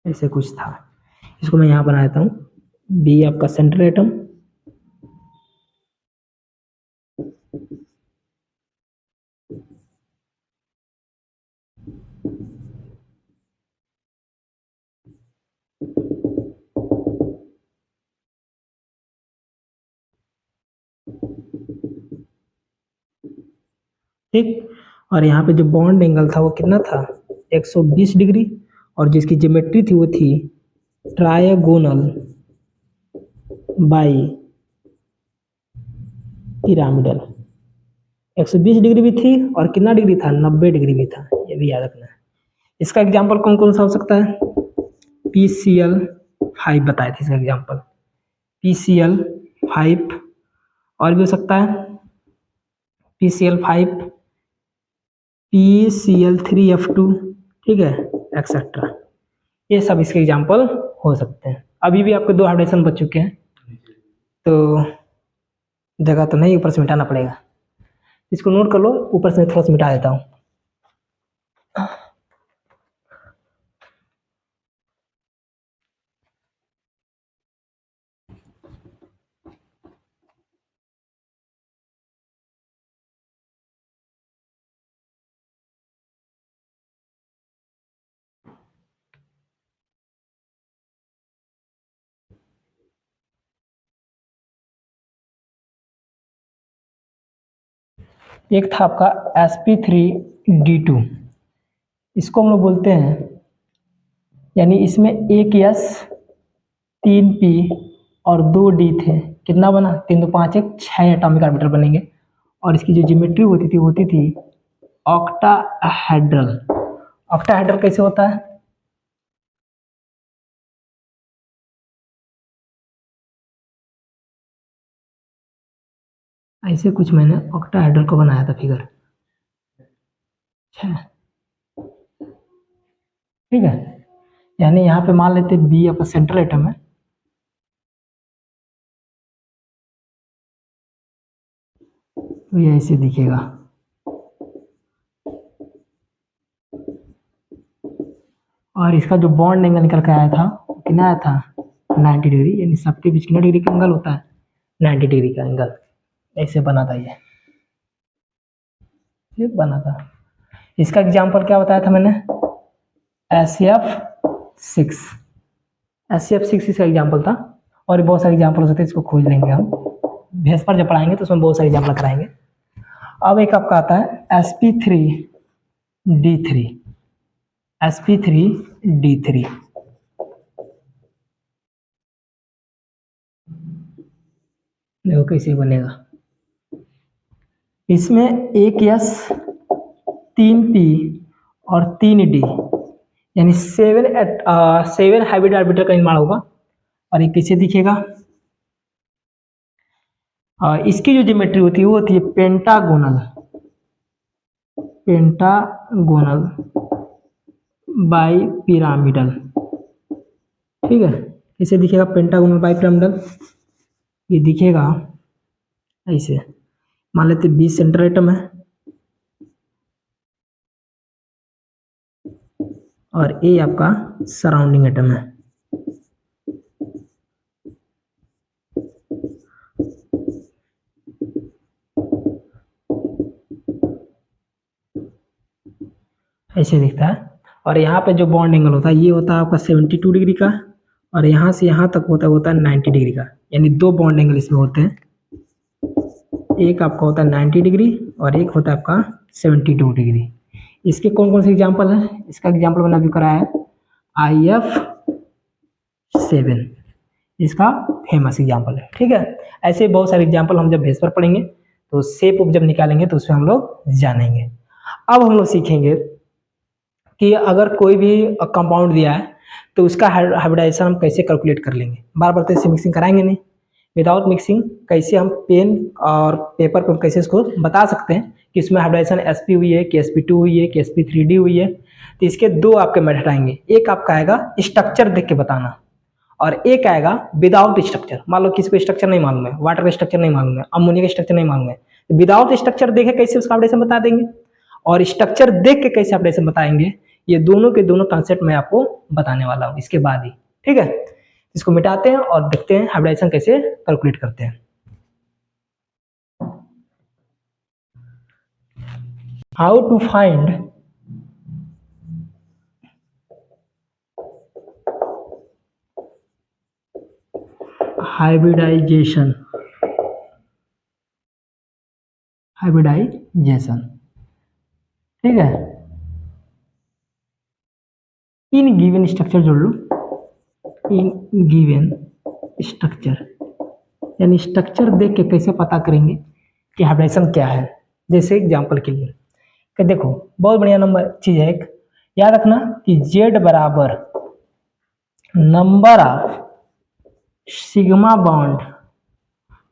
ऐसे कुछ था, इसको मैं यहाँ बना देता हूँ। B आपका सेंट्रल एटम, ठीक। और यहाँ पे जो बॉन्ड एंगल था वो कितना था, 120 डिग्री। और जिसकी ज्योमेट्री थी वो थी ट्रायगोनल बाई पिरामिडल। 120 डिग्री भी थी और कितना डिग्री था, 90 डिग्री भी था, ये भी याद रखना है। इसका एग्जाम्पल कौन कौन सा हो सकता है, PCl5 बताए थे इसका एग्जाम्पल, PCl5। और भी हो सकता है PCl5, PCl3F2, ठीक है, एक्सेट्रा। ये सब इसके एग्जाम्पल हो सकते हैं। अभी भी आपके 2 हाइब्रिडेशन बच चुके हैं, तो जगह तो नहीं, ऊपर से मिटाना पड़ेगा। इसको नोट कर लो, ऊपर से थोड़ा सा मिटा देता हूँ। एक था आपका sp3d2, इसको हम लोग बोलते हैं, यानी इसमें 1s 3p और 2d थे। कितना बना, 3 2 5 1 6 एटॉमिक ऑर्बिटल बनेंगे। और इसकी जो ज्योमेट्री होती थी ऑक्टाहेड्रल, ऑक्टाहेड्रल कैसे होता है? ऐसे कुछ मैंने ऑक्टाहेड्रल को बनाया था फिगर। अच्छा, ठीक है, यानी यहाँ पे मान लेते बी आपका सेंट्रल एटम है, तो ये ऐसे दिखेगा। और इसका जो बॉन्ड एंगल निकल के आया था कितना आया था? 90 डिग्री, यानी सबके बीच कितना डिग्री का एंगल होता है? 90 डिग्री का एंगल। ऐसे बना था ये बना था। इसका एग्जाम्पल क्या बताया था मैंने? SF6। SF6 इसका एग्जाम्पल था, और बहुत सारे एग्जाम्पल हो सकते हैं, इसको खोज लेंगे हम भेस पर जब पढ़ाएंगे तो उसमें बहुत सारे एग्जाम्पल कराएंगे। अब एक आपका आता है sp3d3। sp3d3 देखो कैसे बनेगा। इसमें एक S 3p और 3d, यानी 7 हाइब्रिड ऑर्बिटल का निर्माण होगा। और ये कैसे दिखेगा? इसकी जो ज्योमेट्री होती है वो होती है पेंटागोनल, पेंटागोनल बाई पिरामिडल। ठीक है, इसे दिखेगा पेंटागोनल बाई पिरामिडल। ये दिखेगा ऐसे, मान लेते बी सेंट्रल एटम है और ए आपका सराउंडिंग एटम है। ऐसे दिखता है। और यहाँ पे जो बॉन्ड एंगल होता है ये होता है आपका 72 डिग्री का, और यहाँ से यहाँ तक होता है 90 डिग्री का, यानी दो बॉन्ड एंगल इसमें होते हैं। एक आपका होता है 90 डिग्री और एक होता है आपका 72 डिग्री। इसके कौन कौन से एग्जाम्पल हैं? इसका एग्जाम्पल मैंने अभी कराया है IF7, इसका फेमस एग्जाम्पल है। ठीक है, ऐसे बहुत सारे एग्जाम्पल हम जब बेस पर पढ़ेंगे तो शेप जब निकालेंगे तो उसमें हम लोग जानेंगे। अब हम लोग सीखेंगे कि अगर कोई भी कंपाउंड दिया है तो उसका हाइब्रिडाइजेशन हम कैसे कैलकुलेट कर लेंगे। बार बार तो इससे मिक्सिंग कराएंगे नहीं, विदाउट मिक्सिंग कैसे हम पेन और पेपर पर कैसे इसको बता सकते हैं कि इसमें हाइब्रिडाइजेशन sp हुई है कि sp2 हुई है कि sp3d हुई है। तो इसके दो आपके मेथड आएंगे, एक आपका आएगा स्ट्रक्चर देख के बताना और एक आएगा विदाउट स्ट्रक्चर। मान लो किसी को स्ट्रक्चर नहीं मालूम है, वाटर का स्ट्रक्चर नहीं मालूम है, अमोनिया का स्ट्रक्चर नहीं मालूम है, तो विदाउट स्ट्रक्चर देखे कैसे उसका हाइब्रिडाइजेशन बता देंगे, और स्ट्रक्चर देख के कैसे हाइब्रिडाइजेशन बताएंगे। ये दोनों के दोनों कॉन्सेप्ट मैं आपको बताने वाला हूँ इसके बाद ही। ठीक है, इसको मिटाते हैं और देखते हैं हाइब्रिडाइजेशन कैसे कैलकुलेट करते हैं। How to find hybridisation, hybridisation. ठीक है, इन गिवन स्ट्रक्चर जोड़ लो, इन गिवन स्ट्रक्चर, यानी स्ट्रक्चर देख के कैसे पता करेंगे कि हाइब्रिडाइजेशन क्या है। जैसे एग्जांपल के लिए कि देखो बहुत बढ़िया नंबर चीज है, एक याद रखना कि Z बराबर number of sigma bond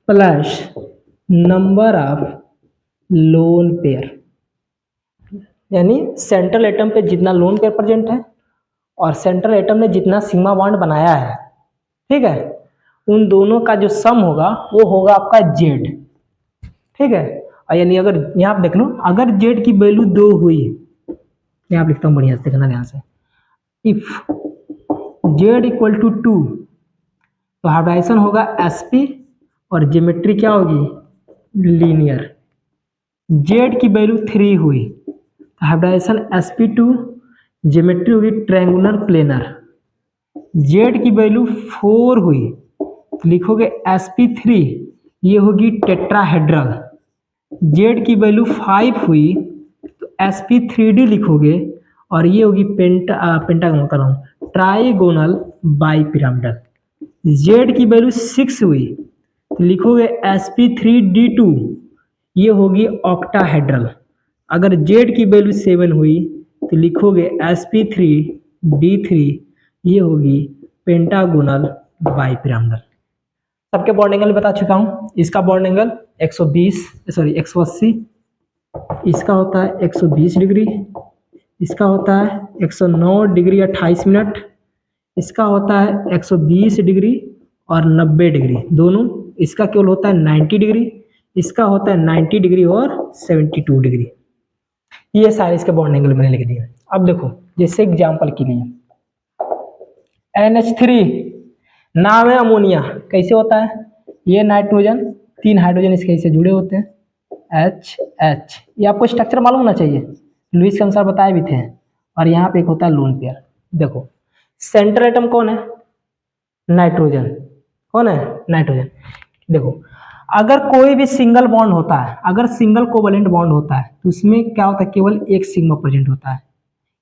plus number of lone pair, यानी सेंट्रल एटम पे जितना लोन पेयर प्रेजेंट है और सेंट्रल एटम ने जितना सिग्मा बॉन्ड बनाया है, ठीक है, उन दोनों का जो सम होगा वो होगा आपका Z। ठीक है, और यानी अगर यहाँ आप देख लो, अगर Z की वैल्यू 2 हुई, यहाँ आप लिखता हूँ बढ़िया से देखना ध्यान से, इफ Z इक्वल टू 2 तो हाइब्रिडाइजेशन होगा sp और ज्योमेट्री क्या होगी? लीनियर। Z की वैल्यू 3 हुई तो हाइब्रिडाइजेशन sp2, ज्योमेट्री होगी ट्रायंगुलर प्लेनर। Z की वैल्यू 4 हुई तो लिखोगे sp3, ये होगी टेट्राहेड्रल। Z की वैल्यू 5 हुई तो sp3d लिखोगे और ये होगी पेंटागोनल कर रहा हूँ, ट्राइगोनल बाई पिरामिडल। Z की वैल्यू 6 हुई तो लिखोगे sp3d2, ये होगी ऑक्टाहेड्रल। अगर Z की वैल्यू 7 हुई तो लिखोगे sp3d3, ये होगी पेंटागोनल बाइपिरामिडल। सबके बॉन्ड एंगल बता चुका हूँ। इसका बॉन्ड एंगल 180, इसका होता है 120 डिग्री, इसका होता है 109 डिग्री 28 मिनट, इसका होता है 120 डिग्री और 90 डिग्री दोनों। इसका केवल होता है 90 डिग्री, इसका होता है 90 डिग्री और 72 डिग्री। ये सारे इसके बॉन्ड एंगल मैंने लिख दिए। अब देखो जैसे एग्जांपल के लिए NH3 नाम है अमोनिया, कैसे होता है? ये नाइट्रोजन, 3 हाइड्रोजन इसके से जुड़े होते हैं, HH। ये आपको स्ट्रक्चर मालूम होना चाहिए, लुईस के अनुसार बताए भी थे। और यहाँ पे एक होता है लोन पेयर। देखो सेंट्रल एटम कौन है? नाइट्रोजन। कौन है? नाइट्रोजन। देखो अगर कोई भी सिंगल बॉन्ड होता है, अगर सिंगल कोवलेंट बॉन्ड होता है तो उसमें क्या होता है? केवल एक सिग्मा प्रेजेंट होता है।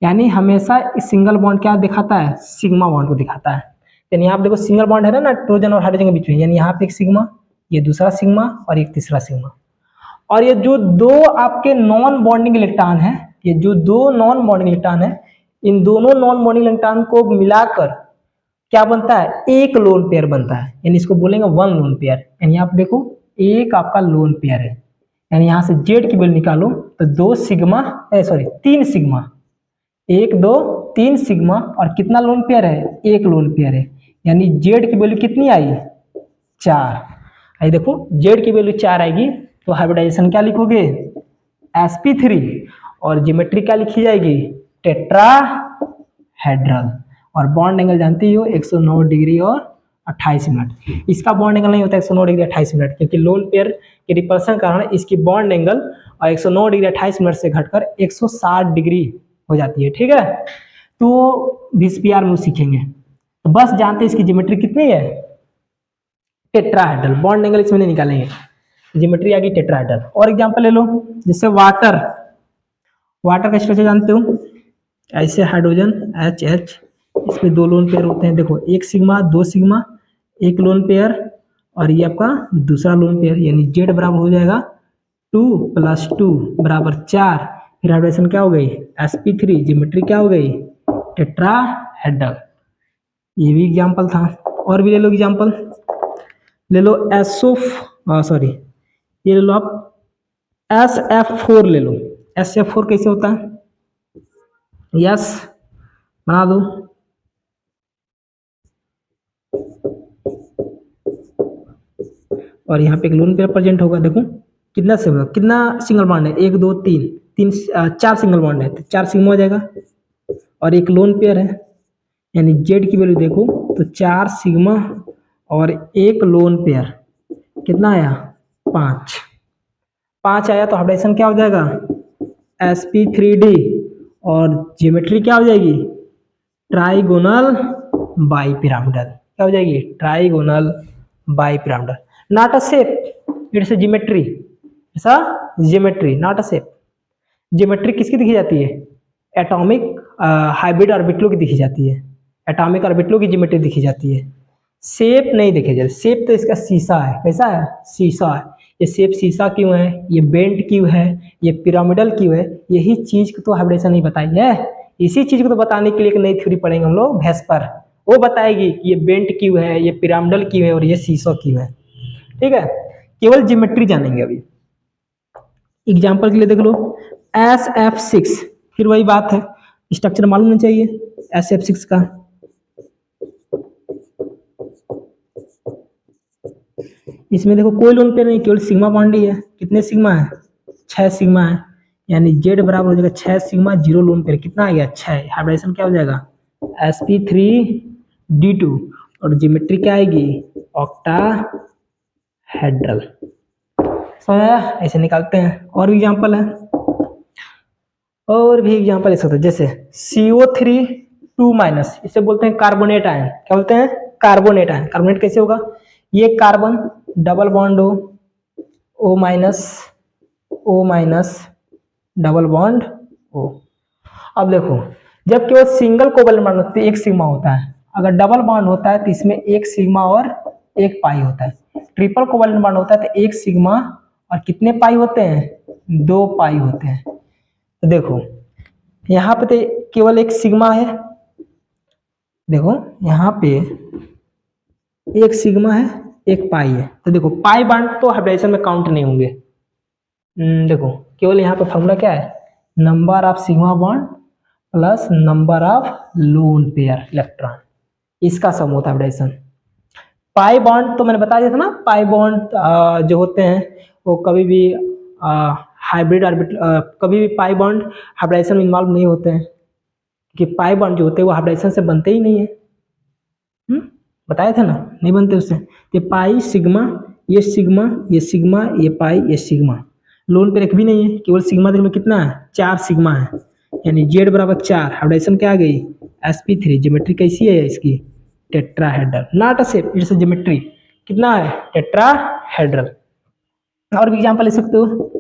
यानी हमेशा सिंगल बॉन्ड क्या दिखाता है? सिग्मा बॉन्ड को दिखाता है। यानी यहाँ पे देखो सिंगल बॉन्ड है ना नाइट्रोजन और हाइड्रोजन के बीच में, यानी यहाँ पे एक सिग्मा, ये दूसरा सिग्मा और एक तीसरा सिग्मा। और ये जो दो आपके नॉन बॉन्डिंग इलेक्ट्रॉन है, ये जो दो नॉन बॉन्डिंग इलेक्ट्रॉन है, इन दोनों नॉन बॉन्डिंग इलेक्ट्रॉन को मिलाकर क्या बनता है? एक लोन पेयर बनता है। यानी इसको बोलेंगे वन लोन पेयर। यानी आप देखो एक आपका लोन पेयर है, यानी यहाँ से जेड की वैल्यू निकालो तो 3 सिग्मा, 1 2 3 सिग्मा और कितना लोन पेयर है? एक लोन पेयर है। यानी जेड की वैल्यू कितनी आई? 4। आई देखो जेड की वैल्यू 4 आएगी तो हाइब्रिडाइजेशन क्या लिखोगे? sp3 और ज्योमेट्री क्या लिखी जाएगी? टेट्राहेड्रल। और बॉन्ड एंगल जानती हो 109 डिग्री और 28 मिनट। इसका बॉन्ड एंगल नहीं होता 109 डिग्री 28 मिनट, क्योंकि लोन पेयर के रिपल्सन कारण इसकी बॉन्ड एंगल और 109 डिग्री 28 मिनट से घटकर 160 डिग्री हो जाती है। ठीक है, तो VSPR में सीखेंगे। तो बस जानते हैं इसकी ज्योमेट्री कितनी है? टेट्राहेड्रल। बॉन्ड एंगल इसमें नहीं निकालेंगे, ज्योमेट्री आ गई टेट्राहेड्रल। और एग्जांपल ले लो, जैसे वाटर का स्ट्रक्चर जानते हो, ऐसे हाइड्रोजन HH, इसमें 2 लोन पेयर होते हैं। देखो 1 सिग्मा 2 सिग्मा, एक लोन पेयर और ये आपका दूसरा लोन पेयर, यानी Z बराबर हो जाएगा 2 + 2 = 4। फिर हाइब्रिडेशन क्या हो गई? sp3, ज्योमेट्री क्या हो गई? टेट्राहेड्रल। ये भी एग्जांपल था। और भी ले लो एग्जांपल, ले लो ये ले लो आप SF4 ले लो। SF4 कैसे होता है? यस बना दो। और यहाँ पे एक लोन पेयर प्रेजेंट होगा। देखो कितना सिंगल बॉन्ड है? 1 2 3 4 सिंगल बॉन्ड है, तो 4 सिग्मा हो जाएगा। और एक लोन पेयर है, यानी जेड की वैल्यू देखो तो 4 सिग्मा और एक लोन पेयर, कितना आया? 5 आया। तो हाइब्रिडेशन क्या हो जाएगा? sp3d और ज्योमेट्री क्या हो जाएगी? Trigonal bipyramidal. क्या हो जाएगी? Trigonal bipyramidal. Not a shape, it's a geometry. ऐसा geometry not a shape. Geometry किसकी दिखी जाती है? एटॉमिक हाइब्रिड ऑर्बिटलों की दिखी जाती है। एटॉमिक ऑर्बिटलों की ज्योमेट्री दिखी जाती है, शेप नहीं दिखे जाती। शेप तो इसका शीशा है। कैसा है? शीशा है। ये शेप शीशा क्यों है? ये बेंट क्यों है? ये पिरामिडल क्यों है? यही चीज को तो हाइब्रिडेशन नहीं बताई है। इसी चीज को तो बताने के लिए एक नई थ्योरी पढ़ेंगे हम लोग, भेस्पर। वो बताएगी कि ये बेंट क्यों है, ये पिरामिडल क्यों है और ये शीशा क्यों है। ठीक है, केवल ज्योमेट्री जानेंगे अभी। एग्जाम्पल के लिए देख लो SF6, फिर वही बात है, स्ट्रक्चर मालूम होना चाहिए SF6 का। इसमें देखो कोई लोन पेयर नहीं, केवल सिग्मा बॉन्ड ही है। कितने सिग्मा है? 6 सिग्मा है। यानी जेड बराबर हो जाएगा 6 सिग्मा 0 लोन पेयर, कितना आ गया? 6। हाइब्रिडेशन क्या हो जाएगा? sp3d2 और ज्योमेट्री क्या आएगी? ऑक्टाहेड्रल। समझ आया? ऐसे निकालते हैं। और भी एग्जांपल है, ऐसा होता है जैसे CO3 2-, इसे बोलते हैं कार्बोनेट आयन। क्या बोलते हैं? Carbonate ion. कार्बोनेट कैसे होगा? ये carbon double bond O-, double bond O। अब देखो जब केवल सिंगल कोवलेंट बॉन्ड होता है एक सिग्मा होता है, अगर डबल बॉन्ड होता है तो इसमें एक सिग्मा और एक पाई होता है। ट्रिपल कोवलेंट बॉन्ड होता है तो एक सिग्मा और कितने पाई होते हैं? 2 पाई होते हैं। तो देखो यहाँ पे तो केवल एक सिग्मा है, देखो यहाँ पे एक सिग्मा है एक पाई है, तो देखो पाई बॉन्ड तो हाइब्रिडाइजेशन में काउंट नहीं होंगे। देखो केवल यहाँ पे फॉर्मूला क्या है, number of sigma bond plus number of lone pair electron, इसका सम होता है हाइब्रिडाइजेशन। पाई बॉन्ड तो मैंने बता दिया था ना, पाई बॉन्ड जो होते हैं वो कभी भी हाइब्रिड ऑर्बिटल, कभी भी पाई बॉन्ड हाइब्रिडाइजेशन में इन्वॉल्व नहीं होते हैं, कि पाई बॉन्ड जो होते हैं वो हाइब्रिडाइजेशन से बनते ही नहीं है। बताया था ना, नहीं बनते उससे। ये पाई सिग्मा, ये सिग्मा, ये सिग्मा, ये पाई, ये सिग्मा, लोन पे एक भी नहीं है, केवल सिग्मा देख लो कितना है, 4 सिग्मा है, यानी जेड बराबर 4, हाइब्रिडाइजेशन क्या आ गई, sp3। ज्योमेट्री कैसी है इसकी, tetrahedral, not a shape, it's a geometry. कितना है, टेट्राहेड्रल। और भी एग्जांपल ले सकते हो,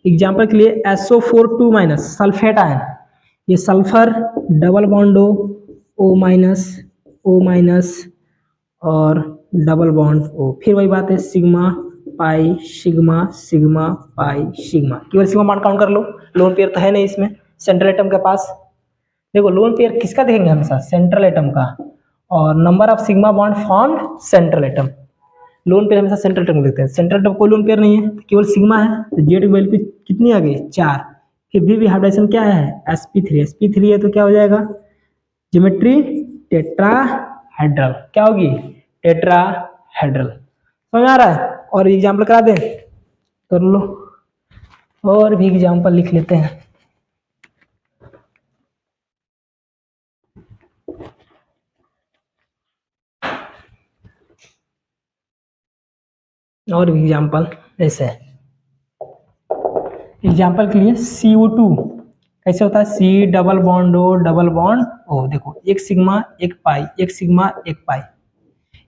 एग्जांपल के लिए SO4 2 माइनस सल्फेट आयन, ये sulphur double bond O minus, O minus और डबल बॉन्ड O, फिर वही बात है, sigma pi sigma sigma pi sigma, केवल सिग्मा बॉन्ड काउंट कर लो, लोन पेयर तो है नहीं इसमें सेंट्रल एटम के पास। देखो लोन पेयर किसका देखेंगे हमेशा, सेंट्रल एटम का, और number of sigma bond form central atom, lone pair हमेशा सेंट्रल एटम देखते हैं, सेंट्रल एटम कोई लोन पेयर नहीं है, केवल सिग्मा है, तो जेड की वैल्यू कितनी आ गई, 4। फिर भी हाइब्रिडाइजेशन क्या है, sp3 है, तो क्या हो जाएगा, ज्योमेट्री टेट्राहेड्रल, क्या होगी, टेट्राहेड्रल। समझ आ रहा है, और एग्जांपल करा दें, कर लो, और भी एग्जांपल लिख लेते हैं। और भी एग्जांपल ऐसे, एग्जांपल के लिए CO2 कैसे होता है, C double bond O double bond O, देखो एक सिग्मा एक पाई, एक सिग्मा एक पाई,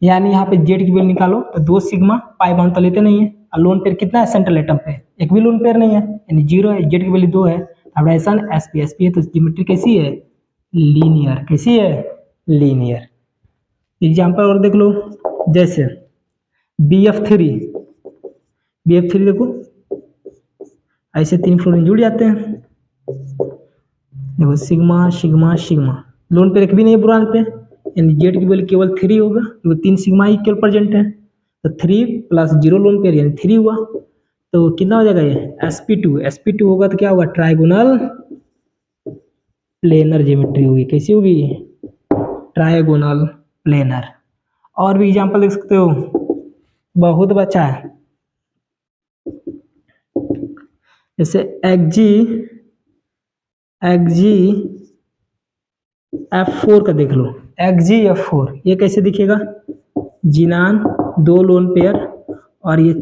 यानी यहाँ पे जेड की वैल्यू निकालो तो 2 सिग्मा, पाई बॉन्ड तो लेते नहीं है, और लोन पेयर कितना है सेंट्रल एटम पे, एक भी लोन पेयर नहीं है, यानी 0 है, जेड की वैल्यू 2 है, हाइब्रिडाइजेशन sp है, तो ज्योमेट्री कैसी है, लीनियर, कैसी है, लीनियर। एग्जांपल और देख लो, जैसे BF3, BF3 देखो ऐसे 3 फ्लोरीन जुड़ जाते हैं, देखो सिग्मा सिग्मा सिग्मा, लोन पे एक भी नहीं है बुरान पे, यानी जेड की वैल्यू केवल 3 होगा, क्योंकि 3 सिग्मा ही केवल प्रेजेंट है, तो 3 प्लस 0 लोन पेयर यानी 3 हुआ, तो कितना हो जाएगा ये, sp2 होगा तो क्या होगा, ट्राइगोनल प्लेनर ज्योमेट्री होगी, कैसी होगी, ट्राइगोनल प्लेनर। और भी एग्जांपल देख सकते हो, बहुत बचा है, जैसे F4 का देख लो, F4 ये कैसे दिखेगा, जिनान 2 लोन पेयर और ये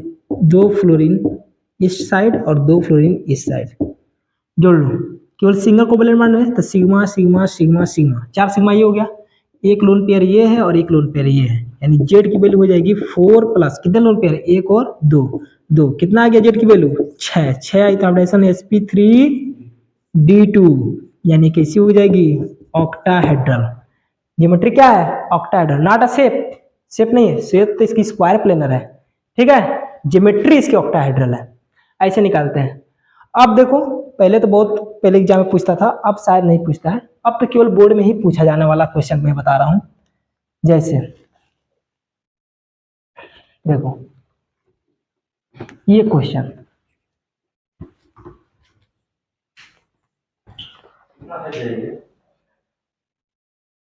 2 फ्लोरीन इस साइड और 2 फ्लोरीन इस साइड, जोड़ लो, केवल सिंगल कोवैलेंट बॉन्ड है, तो sigma sigma sigma sigma, 4 sigma ये हो गया, एक लोन पेयर ये है और एक लोन पेयर ये है, यानी जेड की वैल्यू हो जाएगी 4 प्लस कितने लोन पेयर, एक और 2, 2 कितना आ गया जेड की वैल्यू, 6 आई, तो हाइब्रिडाइजेशन sp3d2, यानी कैसी हो जाएगी, ऑक्टाहेड्रल। ज्योमेट्री क्या है, octahedral, not a shape, shape नहीं है, शेप तो इसकी स्क्वायर प्लेनर है, ठीक है, ज्योमेट्री इसकी ऑक्टाहेड्रल है, ऐसे निकालते हैं। अब देखो पहले तो बहुत पहले एग्जाम में पूछता था, अब शायद नहीं पूछता है, अब तो केवल बोर्ड में ही पूछा जाने वाला क्वेश्चन मैं बता रहा हूं। जैसे देखो ये क्वेश्चन,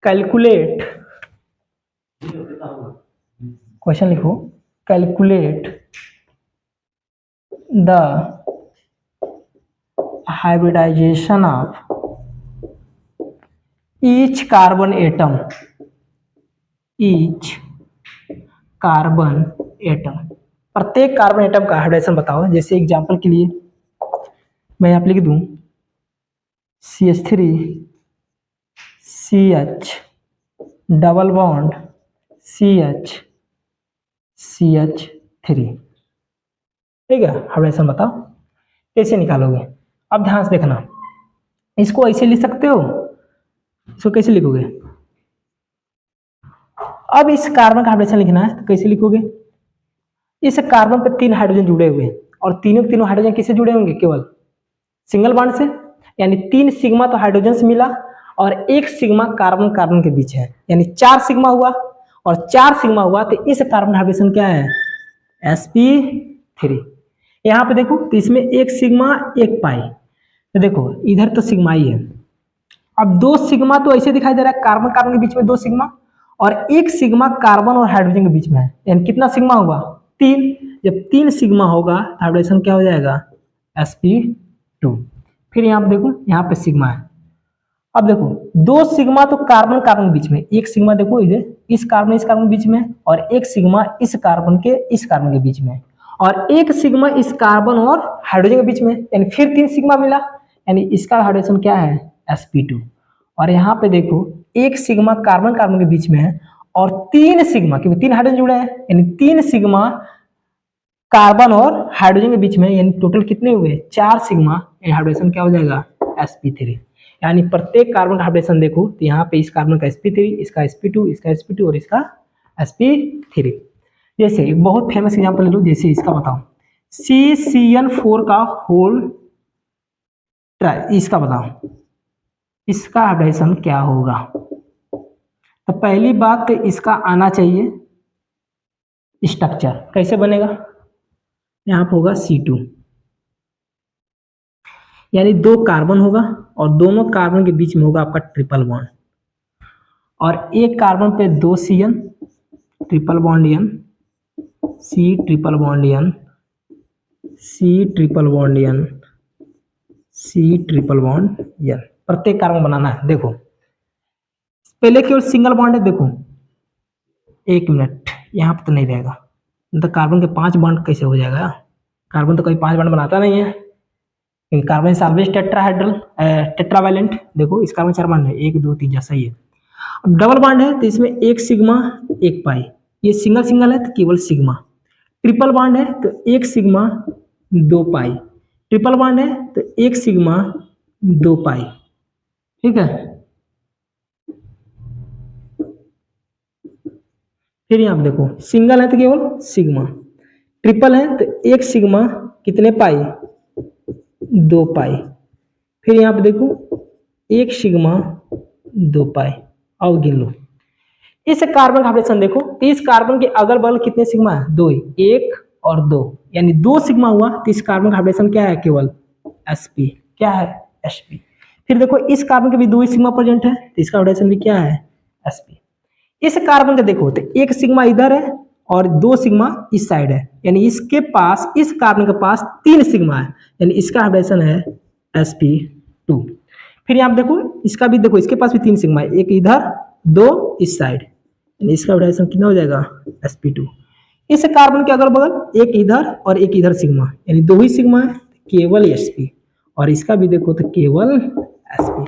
कैलकुलेट, क्वेश्चन लिखो, calculate the hybridisation of each carbon atom, each carbon atom, प्रत्येक कार्बन एटम का हाइब्रिडाइजेशन बताओ। जैसे एग्जांपल के लिए मैं यहाँ पे लिख दूं CH3 CH double bond CH CH3, ठीक है, हाइब्रिडाइजेशन बताओ कैसे निकालोगे। अब ध्यान से देखना, इसको ऐसे लिख सकते हो, इसको कैसे लिखोगे, अब इस कार्बन का हाइब्रिडेशन लिखना है तो कैसे लिखोगे, इस कार्बन पे 3 हाइड्रोजन जुड़े हुए हैं और तीनों के तीनों हाइड्रोजन किससे जुड़े होंगे, केवल सिंगल बॉन्ड से, यानी 3 सिग्मा तो हाइड्रोजन से मिला और 1 सिग्मा कार्बन कार्बन के बीच है, यानी 4 सिग्मा हुआ और 4 सिग्मा हुआ तो इस कार्बन हाइड्रोजन क्या है sp3। यहाँ पे देखो तो इसमें 1 सिग्मा 1 पाई, तो देखो इधर तो सिग्मा ही है। अब 2 सिग्मा तो ऐसे दिखाई दे रहा है, कार्बन कार्बन के बीच में 2 सिग्मा और 1 सिग्मा कार्बन और हाइड्रोजन के बीच में है, यानी कितना सिग्मा हुआ 3। जब 3 सिग्मा होगा हाइड्रोजन क्या हो जाएगा sp2। फिर यहाँ पे देखो यहाँ पे सिग्मा है। अब देखो 2 सिग्मा तो कार्बन कार्बन के बीच में, 1 सिग्मा देखो इधर इस कार्बन के बीच में और 1 सिग्मा इस कार्बन के बीच में और 1 सिग्मा इस कार्बन और हाइड्रोजन के बीच में, यानी फिर 3 सिग्मा मिला, यानी इसका हाइड्रोजन क्या है sp2। और यहाँ पे देखो 1 सिग्मा कार्बन कार्बन के बीच में है और 3 सिग्मा, क्योंकि 3 हाइड्रोजन जुड़े हैं, यानी 3 सिग्मा कार्बन और हाइड्रोजन के बीच में, यानी टोटल कितने हुए 4 सिग्मा, हाइड्रोजन क्या हो जाएगा sp3। यानी प्रत्येक कार्बन का हाइड्रोजन देखो तो यहाँ पे इस कार्बन का sp3, इसका sp2, इसका sp2 और इसका sp3। जैसे एक बहुत फेमस एग्जांपल ले लो, जैसे इसका बताओ CCN4 का होल ट्राई, इसका बताओ इसका हाइड्रोजन क्या होगा। तो पहली बात तो इसका आना चाहिए स्ट्रक्चर, कैसे बनेगा, यहाँ पे होगा C2, यानी 2 कार्बन होगा और दोनों कार्बन के बीच में होगा आपका ट्रिपल बॉन्ड और एक कार्बन पे 2 CN triple bond N, C triple bond N, C triple bond N, C triple bond N, प्रत्येक कार्बन बनाना है। देखो पहले केवल सिंगल बॉन्ड है, देखो 1 मिनट यहाँ पे तो नहीं रहेगा, तो कार्बन के 5 बॉन्ड कैसे हो जाएगा, कार्बन तो कोई 5 बॉन्ड बनाता नहीं है, carbon is always tetrahedral tetravalent. देखो इस कार्बन 4 बॉन्ड है 1 2 3 जैसा ही है। अब डबल बॉन्ड है तो इसमें 1 सिग्मा 1 पाई, ये सिंगल सिंगल है तो केवल सिग्मा। ट्रिपल बॉन्ड है तो 1 सिग्मा 2 पाई, ट्रिपल बॉन्ड है तो 1 सिग्मा 2 पाई, ठीक है। फिर यहाँ पे देखो सिंगल है तो केवल सिग्मा, ट्रिपल है तो 1 सिग्मा कितने पाई 2 पाई, फिर यहाँ पे देखो 1 सिग्मा 2 पाई। और गिन लो इस कार्बन का हाइड्रोजन देखो, तो इस कार्बन के अगल बगल कितने सिग्मा है 2, 1 और 2, यानी 2 सिग्मा हुआ, तो इस कार्बन का हाइड्रोजन क्या है केवल sp, क्या है sp। फिर देखो इस कार्बन के भी 2 सिग्मा प्रेजेंट है तो इसका हाइड्रोजन भी क्या है sp। इस कार्बन का देखो तो 1 सिग्मा इधर है और 2 सिग्मा इस साइड है, यानी इसके पास इस कार्बन के पास 3 सिग्मा है, यानी इसका हाइड्रोजन है sp2। फिर यहाँ देखो इसका भी देखो इसके पास भी 3 सिग्मा है, एक इधर 2 इस साइड, यानी इसका हाइड्रोजन कितना हो जाएगा sp2। इस कार्बन के अगल बगल एक इधर और एक इधर सिग्मा, यानी 2 ही सिग्मा है केवल sp, और इसका भी देखो तो केवल sp।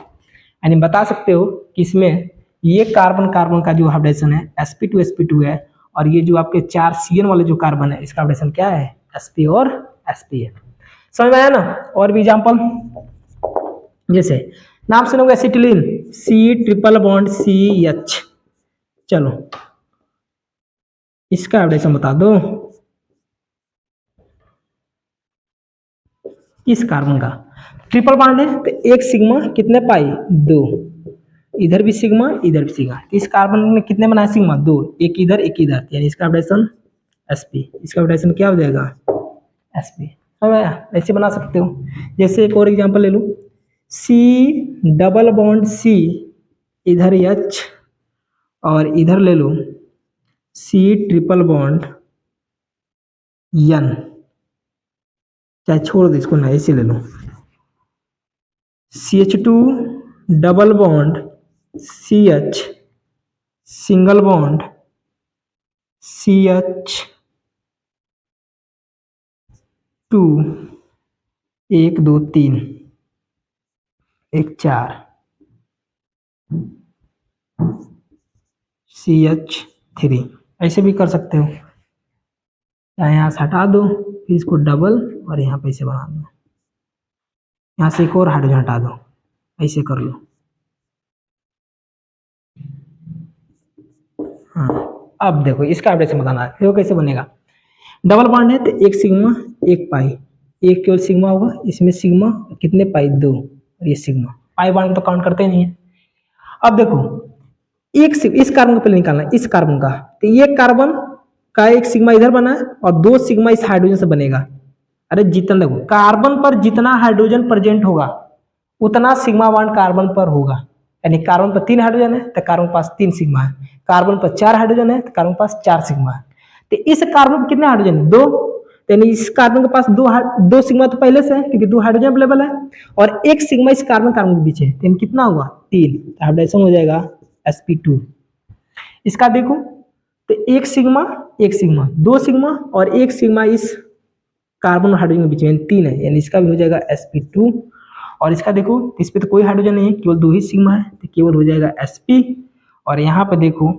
यानी बता सकते हो कि इसमें ये कार्बन कार्बन का जो हाइड्रोजन है sp2 है और ये जो आपके 4 CN वाले जो कार्बन है इसका हाइड्रोजन क्या है sp और sp है। समझ में आया ना। और भी एग्जांपल जैसे नाम सुनोगे acetylene C triple bond CH, चलो इसका हाइड्रोजन बता दो इस कार्बन का। ट्रिपल बॉन्ड है तो 1 सिग्मा कितने पाई 2, इधर भी सिग्मा इधर भी सिग्मा, इस कार्बन में कितने बनाए सिग्मा 2, एक इधर यानी इसका हाइड्रोजन sp, इसका हाइड्रोजन क्या हो जाएगा sp। ऐसे बना सकते हो। जैसे एक और एग्जांपल ले लो C डबल बॉन्ड C, इधर H और इधर ले लो C ट्रिपल बॉन्ड N, चाहे छोड़ दो इसको ना, ऐसे ले लो CH2 double bond CH single bond CH2 1 2 3 1 4 CH3, ऐसे भी कर सकते हो। यहाँ से हटा दो फिर इसको डबल और यहाँ पे ऐसे बना दो, यहाँ से एक और हाइड्रोजन हटा दो, ऐसे कर लो। हाँ अब देखो इसका हाइड्रोजन बताना है, फिर कैसे बनेगा। डबल बॉन्ड है तो 1 सिग्मा 1 पाई, एक केवल सिग्मा होगा, इसमें सिग्मा कितने पाई 2, और ये सिग्मा, पाई बॉन्ड तो काउंट करते ही नहीं है। अब देखो इस कार्बन को पहले निकालना है, इस कार्बन का, तो ये कार्बन का एक सिग्मा इधर बना है और 2 सिग्मा इस हाइड्रोजन से बनेगा। अरे जितना देखो कार्बन पर जितना हाइड्रोजन प्रेजेंट होगा उतना सिग्मा बॉन्ड कार्बन पर होगा, यानी कार्बन पर 3 हाइड्रोजन है तो कार्बन के पास 3 सिग्मा है, कार्बन पर 4 हाइड्रोजन है तो कार्बन के पास 4 सिग्मा है। तो इस कार्बन पर कितने हाइड्रोजन, 2, यानी इस कार्बन के पास 2 सिग्मा तो पहले से है क्योंकि 2 हाइड्रोजन अवेलेबल है और 1 सिग्मा इस कार्बन कार्बन के बीच है, तो कितना हुआ 3, हाइब्रिडाइजेशन हो जाएगा sp2। इसका देखो तो 1 सिग्मा 2 सिग्मा और 1 सिग्मा इस कार्बन और हाइड्रोजन के बीच में 3 है, यानी इसका भी हो जाएगा sp2। और इसका देखो इस पे तो कोई हाइड्रोजन नहीं है, केवल 2 ही सिग्मा है तो केवल हो जाएगा sp। और यहाँ पे देखो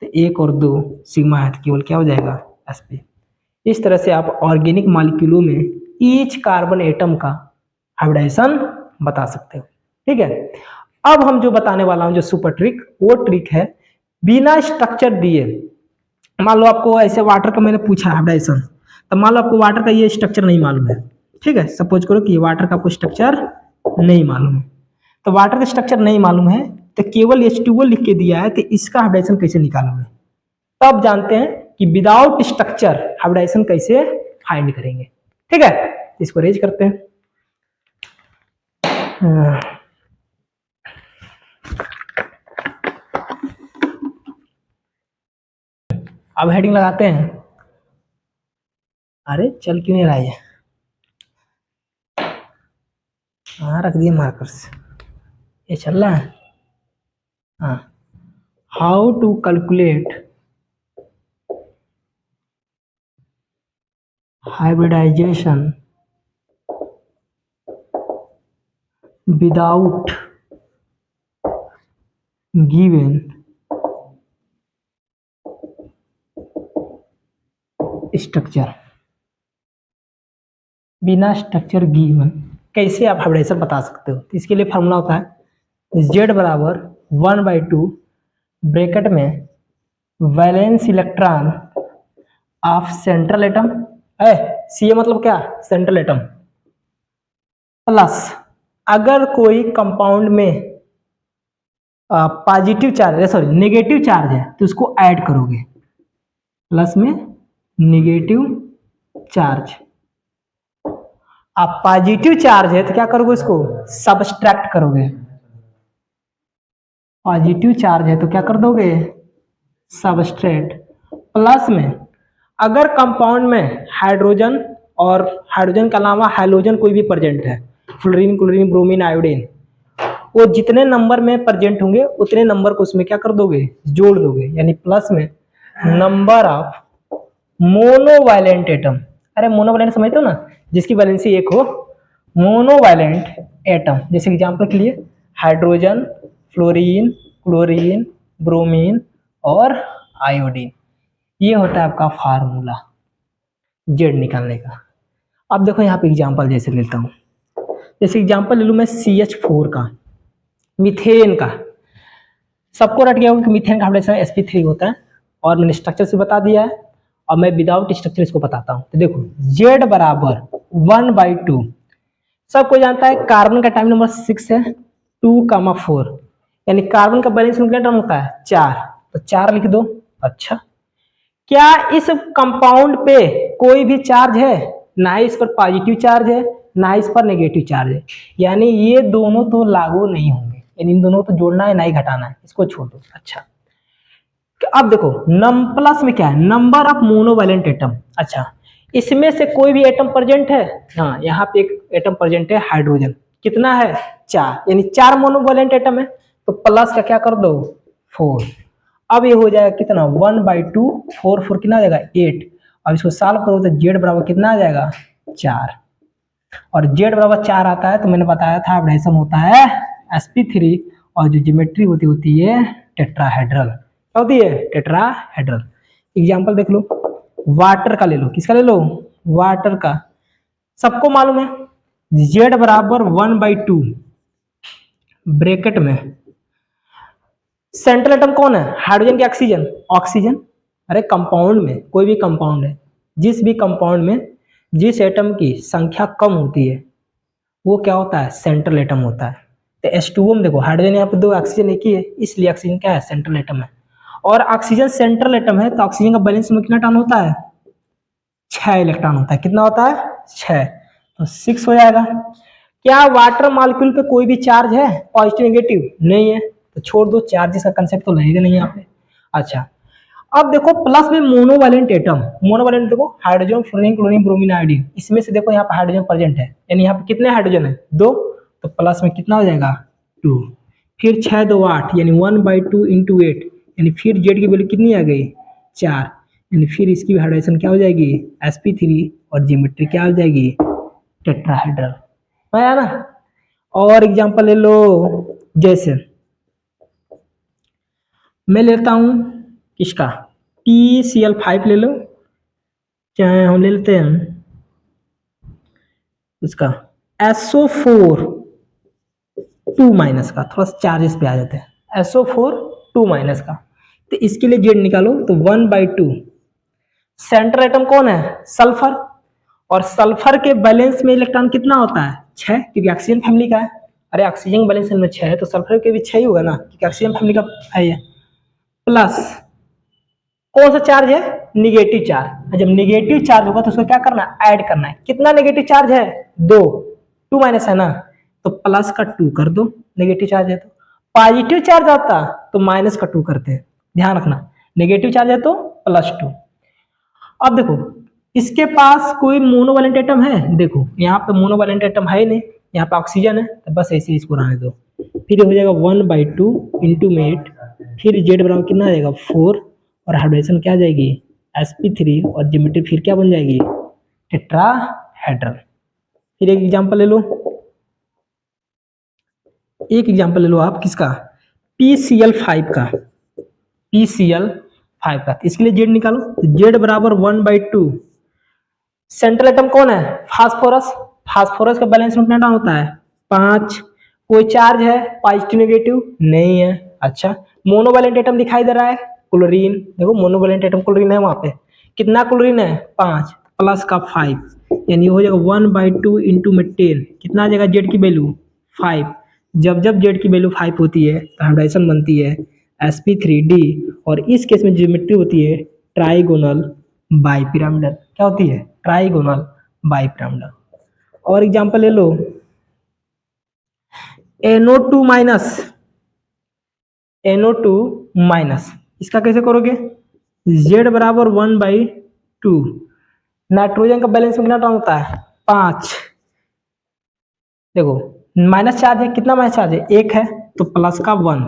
तो 1 और 2 सिग्मा है तो केवल क्या हो जाएगा sp। इस तरह से आप ऑर्गेनिक मॉलिक्यूलों में ईच कार्बन एटम का हाइब्रिडाइजेशन बता सकते हो। ठीक है, अब हम जो बताने वाला हूं जो सुपर ट्रिक, वो ट्रिक है बिना स्ट्रक्चर दिए। मान लो आपको ऐसे वाटर का मैंने पूछा हाइब्रिडाइजेशन, तो मान लो आपको वाटर का ये स्ट्रक्चर नहीं मालूम है, ठीक है, सपोज करो कि ये वाटर का आपको स्ट्रक्चर नहीं मालूम है, तो वाटर का स्ट्रक्चर नहीं मालूम है तो केवल H2O लिख के दिया है, तो इसका हाइब्रिडाइजेशन कैसे निकालोगे, तब जानते हैं कि विदाउट स्ट्रक्चर हाइब्रिडाइजेशन कैसे फाइंड करेंगे। ठीक है, इसको रेज करते हैं। अब हेडिंग लगाते हैं। अरे चल क्यों नहीं रहा है, हाँ रख दिए मार्कर्स, ये चल रहा है। हाँ, how to calculate hybridisation without given structure. बिना स्ट्रक्चर गिवन कैसे आप हाइब्रिडाइजेशन बता सकते हो, तो इसके लिए फार्मूला होता है Z बराबर 1/2 ब्रैकेट में valence electron of central atom है, सी मतलब क्या सेंट्रल एटम, प्लस अगर कोई कंपाउंड में पॉजिटिव चार्ज है, सॉरी नेगेटिव चार्ज है तो उसको ऐड करोगे, प्लस में नेगेटिव चार्ज। आप पॉजिटिव चार्ज है तो क्या करोगे, इसको सबट्रैक्ट करोगे, पॉजिटिव चार्ज है तो क्या कर दोगे सबस्ट्रेट। प्लस में अगर कंपाउंड में हाइड्रोजन और हाइड्रोजन के अलावा हाइलोजन कोई भी प्रेजेंट है, फ्लोरीन क्लोरीन ब्रोमीन आयोडीन, वो जितने नंबर में प्रेजेंट होंगे उतने नंबर को उसमें क्या कर दोगे जोड़ दोगे, यानी प्लस में नंबर ऑफ मोनोवैलेंट एटम। अरे मोनोवैलेंट समझते हो ना, जिसकी वैलेंसी 1 हो, मोनोवैलेंट एटम, जैसे एग्जांपल के लिए हाइड्रोजन, फ्लोरीन, क्लोरीन, ब्रोमीन और आयोडीन। ये होता है आपका फार्मूला जेड निकालने का। अब देखो यहाँ पे एग्जांपल जैसे लेता हूँ, जैसे एग्जांपल ले लूँ मैं CH4 का, मीथेन का। सबको रट गया होगा कि मीथेन का हाइब्रिडाइजेशन sp3 होता है और मैंने स्ट्रक्चर से बता दिया है, और मैं विदाउट स्ट्रक्चर इसको बताता हूँ। तो देखो Z बराबर 1/2, सबको जानता है कार्बन का टाइम नंबर 6 है 2,4, यानी कार्बन का बैलेंस न्यूक्लियर होता है 4, तो 4 लिख दो। अच्छा, क्या इस कंपाउंड पे कोई भी चार्ज है, ना ही इस पर पॉजिटिव चार्ज है ना ही इस पर नेगेटिव चार्ज है, यानी ये दोनों तो लागू नहीं होंगे, यानी इन दोनों को तो जोड़ना है ना ही घटाना है, इसको छोड़ दो। अच्छा, अब देखो नम प्लस में क्या है, नंबर ऑफ मोनोवैलेंट एटम। अच्छा, इसमें से कोई भी एटम प्रेजेंट है, हाँ यहाँ पे एक एटम प्रेजेंट है हाइड्रोजन, कितना है 4, यानी 4 मोनोवैलेंट एटम है, तो प्लस का क्या कर दो 4। अब ये हो जाएगा कितना 1/2, 4 4 कितना आ जाएगा 8। अब इसको सॉल्व करो तो Z बराबर कितना आ जाएगा 4, और Z बराबर 4 आता है तो मैंने बताया था हाइब्रिडाइजेशन होता है sp3, और जो ज्योमेट्री होती है टेट्राहेड्रल, क्या होती है टेट्राहेड्रल। एग्जांपल देख लो, वाटर का ले लो, किसका ले लो वाटर का। सबको मालूम है Z बराबर 1/2 ब्रैकेट में सेंट्रल एटम कौन है, हाइड्रोजन की ऑक्सीजन, ऑक्सीजन। अरे कंपाउंड में कोई भी कंपाउंड है, जिस भी कंपाउंड में जिस एटम की संख्या कम होती है वो क्या होता है, सेंट्रल एटम होता है। तो H2O में देखो हाइड्रोजन यहाँ पे 2, ऑक्सीजन एक ही है, इसलिए ऑक्सीजन क्या है, सेंट्रल एटम है। और ऑक्सीजन सेंट्रल एटम है तो ऑक्सीजन का बैलेंस में कितना टर्न होता है, 6 इलेक्ट्रॉन होता है। कितना होता है, 6, तो 6 हो जाएगा। क्या वाटर मॉलिक्यूल पे कोई भी चार्ज है, पॉजिटिव नेगेटिव, नहीं है, तो छोड़ दो, चार्जेस का कंसेप्ट तो लगेगा नहीं यहाँ पे। अच्छा, अब देखो प्लस में मोनोवैलेंट एटम, मोनोवैलेंट देखो hydrogen, fluorine, chlorine, bromine, iodine, इसमें से देखो यहाँ पे हाइड्रोजन प्रेजेंट है, यानी यहाँ पे कितने हाइड्रोजन है, 2, तो प्लस में कितना हो जाएगा, 2। फिर 6 2 8, यानी 1/2 इंटू 8, यानी फिर जेड की वैल्यू कितनी आ गई, 4, यानी फिर इसकी हाइड्रोजन क्या हो जाएगी, sp3, और जियोमेट्री क्या हो जाएगी, टेट्राहेड्रल। आया ना। और एग्जांपल ले लो, जैसे मैं लेता हूं किसका, TCl5 ले लो, चाहे हम ले लेते हैं उसका SO4 2 माइनस का, थोड़ा सा चार्जेस पे आ जाते हैं, SO4 2 माइनस का, तो इसके लिए जेड निकालो तो 1/2। सेंट्रल एटम कौन है, सल्फर, और सल्फर के बैलेंस में इलेक्ट्रॉन कितना होता है, 6, क्योंकि ऑक्सीजन फैमिली का है। अरे ऑक्सीजन बैलेंस में 6 है तो सल्फर के भी 6 ही होगा ना, क्योंकि ऑक्सीजन फैमिली का है ये। प्लस कौन सा चार्ज है, निगेटिव चार्ज। जब निगेटिव चार्ज होगा तो उसको क्या करना है, ऐड करना है। कितना नेगेटिव चार्ज है, 2, 2 माइनस है ना, तो प्लस का 2 कर दो, नेगेटिव चार्ज है तो। पॉजिटिव चार्ज आता तो माइनस का 2 करते हैं, ध्यान रखना, नेगेटिव चार्ज है तो +2। अब देखो इसके पास कोई मोनोवैलेंट एटम है, देखो यहाँ पे मोनोवैलेंट एटम है ही नहीं, यहाँ पे ऑक्सीजन है, तो बस ऐसे ही इसको रहने दो। फिर हो जाएगा 1/2 इंटू मेट, फिर जेड बराबर कितना आ जाएगा, 4, और हाइड्रोजन क्या आ जाएगी, sp3, और ज्योमेट्री फिर क्या बन जाएगी, टेट्राहेड्रल। फिर एक एग्जांपल ले लो, एक एग्जांपल ले लो आप किसका, PCl5 का, PCl5 का, इसके लिए जेड निकालो, जेड बराबर 1/2। सेंट्रल एटम कौन है, फास्फोरस, फास्फोरस का बैलेंस में कितना होता है, 5। कोई चार्ज है, पॉजिटिव नेगेटिव, नहीं है। अच्छा, मोनोवैलेंट एटम दिखाई दे रहा है, क्लोरीन, देखो मोनोवैलेंट एटम क्लोरीन है वहां पे, कितना क्लोरीन है, 5, प्लस का 5, यानी हो जाएगा 1/2 इंटू में 10, कितना आ जाएगा जेड की वैल्यू, 5। जब जब जेड की वैल्यू 5 होती है तो हाइड्रोजन बनती है sp3d, और इस केस में ज्योमेट्री होती है ट्राइगोनल बाइपिरामिडल, क्या होती है, ट्राइगोनल बाइपिरामिडल। और एग्जांपल ले लो, NO2 माइनस, NO2 माइनस, इसका कैसे करोगे, Z बराबर 1/2, नाइट्रोजन का बैलेंस में कितना टर्न होता है, 5। देखो माइनस चार्ज है, कितना माइनस चार्ज है, 1 है, तो प्लस का 1।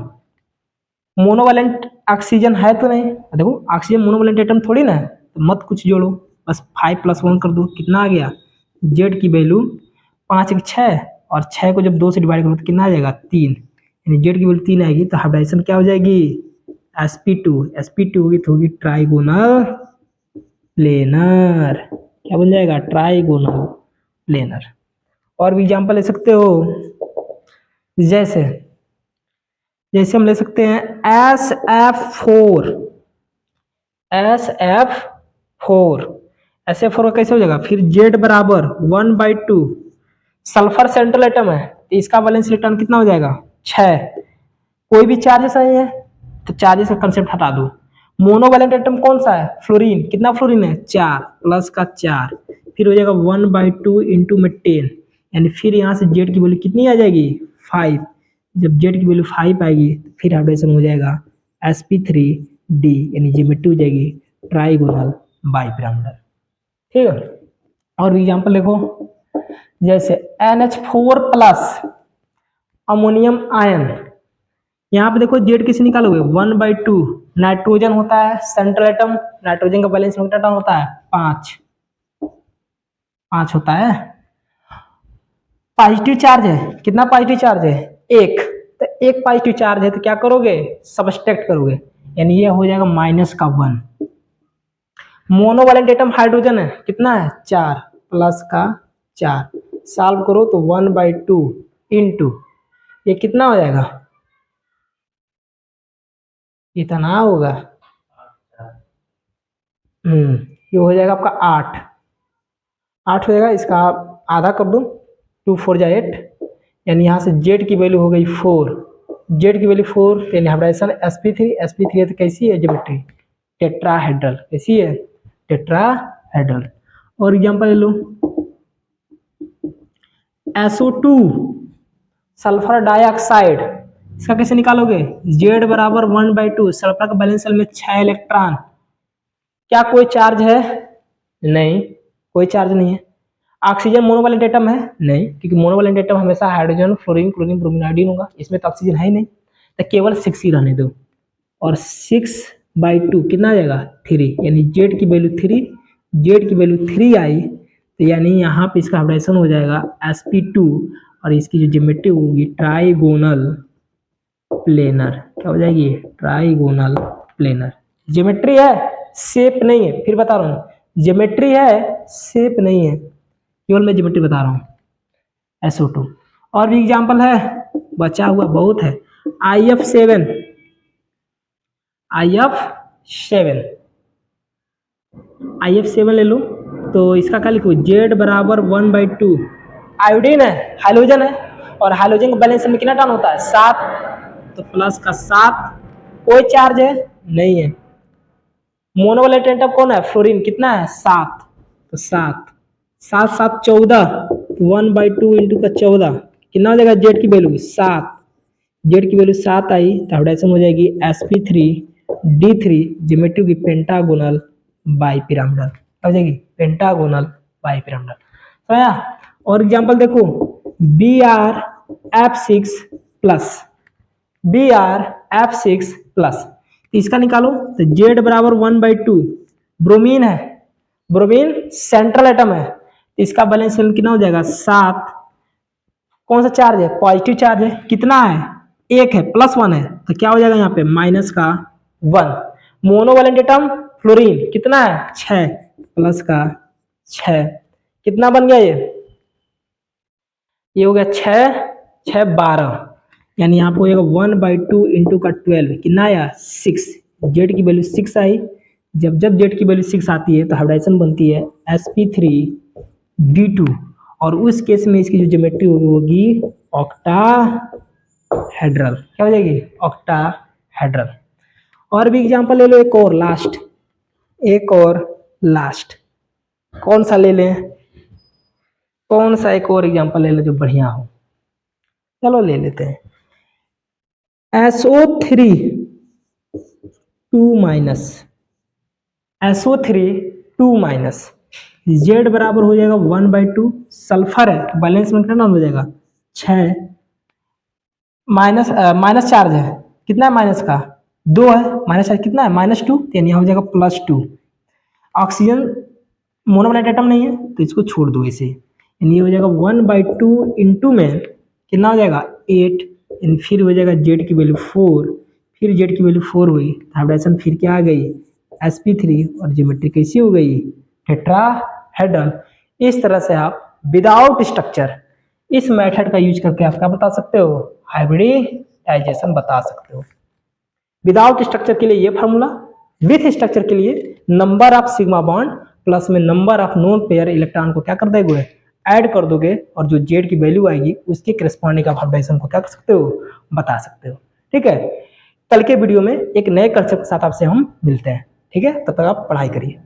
मोनोवैलेंट ऑक्सीजन है तो नहीं, देखो ऑक्सीजन मोनोवैलेंट एटम थोड़ी ना है, तो मत कुछ जोड़ो, बस 5 + 1 कर दो, कितना आ गया, जेड की वैल्यू 5 1 6, और 6 को जब 2 से डिवाइड करो तो कितना आ जाएगा, 3, यानी जेड की वैल्यू 3 आएगी, तो हाइब्रिडाइजेशन क्या हो जाएगी, sp2, sp2 होगी तो होगी ट्राइगोनल प्लेनर, क्या बन जाएगा, ट्राइगोनल प्लेनर। और भी एग्जांपल ले सकते हो, जैसे जैसे हम ले सकते हैं SF4, SF4, SF4 का कैसे हो जाएगा, फिर Z बराबर 1/2, सल्फर सेंट्रल एटम है, तो इसका वैलेंस इलेक्ट्रॉन कितना हो जाएगा, 6। कोई भी चार्जेस है तो चार्जेस का कंसेप्ट हटा दो। मोनोवैलेंट एटम कौन सा है, फ्लोरीन, कितना फ्लोरीन है, 4, प्लस का 4, फिर हो जाएगा 1/2 इंटू में 10, यानी फिर यहाँ से जेड की वैल्यू कितनी आ जाएगी, 5। जब जेड की वैल्यू 5 आएगी तो फिर हाइब्रिडेशन हो जाएगा sp3d, यानी ज्योमेट्री हो जाएगी ट्राइगोनल बाइपिरामिडल। ठीक है। और एग्जांपल देखो, जैसे NH4 प्लस अमोनियम आयन, यहाँ पे देखो जेड किसे निकालोगे, 1/2, नाइट्रोजन होता है सेंट्रल एटम, नाइट्रोजन का बैलेंस कितना होता है, 5, 5 होता है। पॉजिटिव चार्ज है, कितना पॉजिटिव चार्ज है, 1, तो 1 पॉजिटिव चार्ज है तो क्या करोगे, सबट्रैक्ट करोगे, यानी ये हो जाएगा -1। मोनोवैलेंट एटम हाइड्रोजन है, कितना है, 4, प्लस का 4, सॉल्व करो तो 1/2 इंटू, ये कितना हो जाएगा, इतना होगा, ये हो जाएगा आपका 8, 8 हो जाएगा, इसका आधा कर दो, 2 4 जा 8, यानी यहाँ से जेड की वैल्यू हो गई 4, जेड की वैल्यू 4, यानी हाइब्रिडाइजेशन sp3 है तो कैसी है ज्योमेट्री, टेट्राहेड्रल, कैसी है, टेट्राहेड्रल। और एग्जांपल ले लो SO2 सल्फर डाइऑक्साइड, इसका कैसे निकालोगे, Z बराबर 1/2, सल्फर का बैलेंस सेल में 6 इलेक्ट्रॉन, क्या कोई चार्ज है, नहीं कोई चार्ज नहीं है। ऑक्सीजन मोनोवैलेंट एटम है, नहीं, क्योंकि मोनोवैलेंट एटम हमेशा hydrogen fluorine chlorine bromine iodine होगा, इसमें तो ऑक्सीजन है ही नहीं, तो केवल 6 ही रहने दो। और 6/2 कितना आ जाएगा 3, यानी जेड की वैल्यू 3, जेड की वैल्यू 3 आई, तो यानी यहाँ पे इसका हाइब्रिडाइजेशन हो जाएगा sp2, और इसकी जो ज्योमेट्री होगी ट्राइगोनल प्लेनर, क्या हो जाएगी, ट्राइगोनल प्लेनर। ज्योमेट्री है, शेप नहीं है, फिर बता रहा हूँ ज्योमेट्री है, शेप नहीं है, केवल मैं ज्योमेट्री बता रहा हूँ। SO2 और भी एग्जांपल है, बचा हुआ बहुत है। IF7, IF7 ले लो, तो इसका क्या लिखो, Z बराबर 1/2, आयोडीन है, हाइड्रोजन है, और हाइड्रोजन का बैलेंस में कितना टर्न होता है, 7, तो प्लस का 7, कोई चार्ज है, नहीं है। मोनोवैलेंट एटम कौन है, फ्लोरीन, कितना है, 7, तो 7 7 7 14, 1/2 इंटू का 14, कितना हो जाएगा, जेड की वैल्यू 7, जेड की वैल्यू 7 आई, तो हाइब्रिडाइजेशन हो जाएगी sp3d3, ज्योमेट्री की पेंटागोनल बाइपिरामिडल, हो जाएगी पेंटागोनल बाइपिरामिडल, समझा। और एग्जांपल देखो BrF6 प्लस, BrF6 प्लस, इसका निकालो, तो Z बराबर 1/2, ब्रोमीन है, ब्रोमीन सेंट्रल एटम है, इसका बैलेंस कितना हो जाएगा 7, कौन सा चार्ज है, पॉजिटिव चार्ज है, कितना है, 1 है, +1 है, तो क्या हो जाएगा यहाँ पे माइनस का 1। मोनोवैलेंट एटम फ्लोरीन कितना है, 6, प्लस का 6, कितना बन गया ये हो गया 6 6 12, यानी यहाँ पे हो जाएगा 1/2 इंटू का 12, कितना आया 6, जेड की वैल्यू 6 आई, जब जेड की वैल्यू 6 आती है तो हाइब्रिडाइजेशन बनती है sp3d2, और उस केस में इसकी जो ज्योमेट्री होगी ऑक्टाहेड्रल, क्या हो जाएगी, ऑक्टाहेड्रल। और भी एग्जांपल ले लो, एक और लास्ट, कौन सा ले लें, कौन सा एक और एग्जांपल ले लो जो बढ़िया हो, चलो ले लेते हैं SO3 2-, जेड बराबर हो जाएगा 1/2, सल्फर है, बैलेंस में कितना हो जाएगा 6, माइनस चार्ज है, कितना है माइनस का 2 है, माइनस चार्ज कितना है -2, यानी हो जाएगा +2। ऑक्सीजन मोनोवैलेंट एटम नहीं है तो इसको छोड़ दो इसे, यानी हो जाएगा 1/2 इंटू में कितना हो जाएगा 8, यानी फिर हो जाएगा जेड की वैल्यू 4, फिर जेड की वैल्यू 4 हुई, हाइब्रिडेशन फिर क्या आ गई sp3, और ज्योमेट्री कैसी हो गई, टेट्राहेड्रल। इस तरह से आप विदाउट स्ट्रक्चर इस मेथड का यूज करके आप क्या बता सकते हो, हाइब्रिडाइजेशन बता सकते हो। विदाउट स्ट्रक्चर के लिए ये फार्मूला, विथ स्ट्रक्चर के लिए number of sigma bond plus में number of lone pair electron को क्या कर दोगे, ऐड कर दोगे, और जो जेड की वैल्यू आएगी उसके करस्पॉन्डिंग आप हाइब्रिडाइजेशन को क्या कर सकते हो, बता सकते हो। ठीक है, कल के वीडियो में एक नए कंसेप्ट के साथ आपसे हम मिलते हैं। ठीक है, तब तक आप पढ़ाई करिए।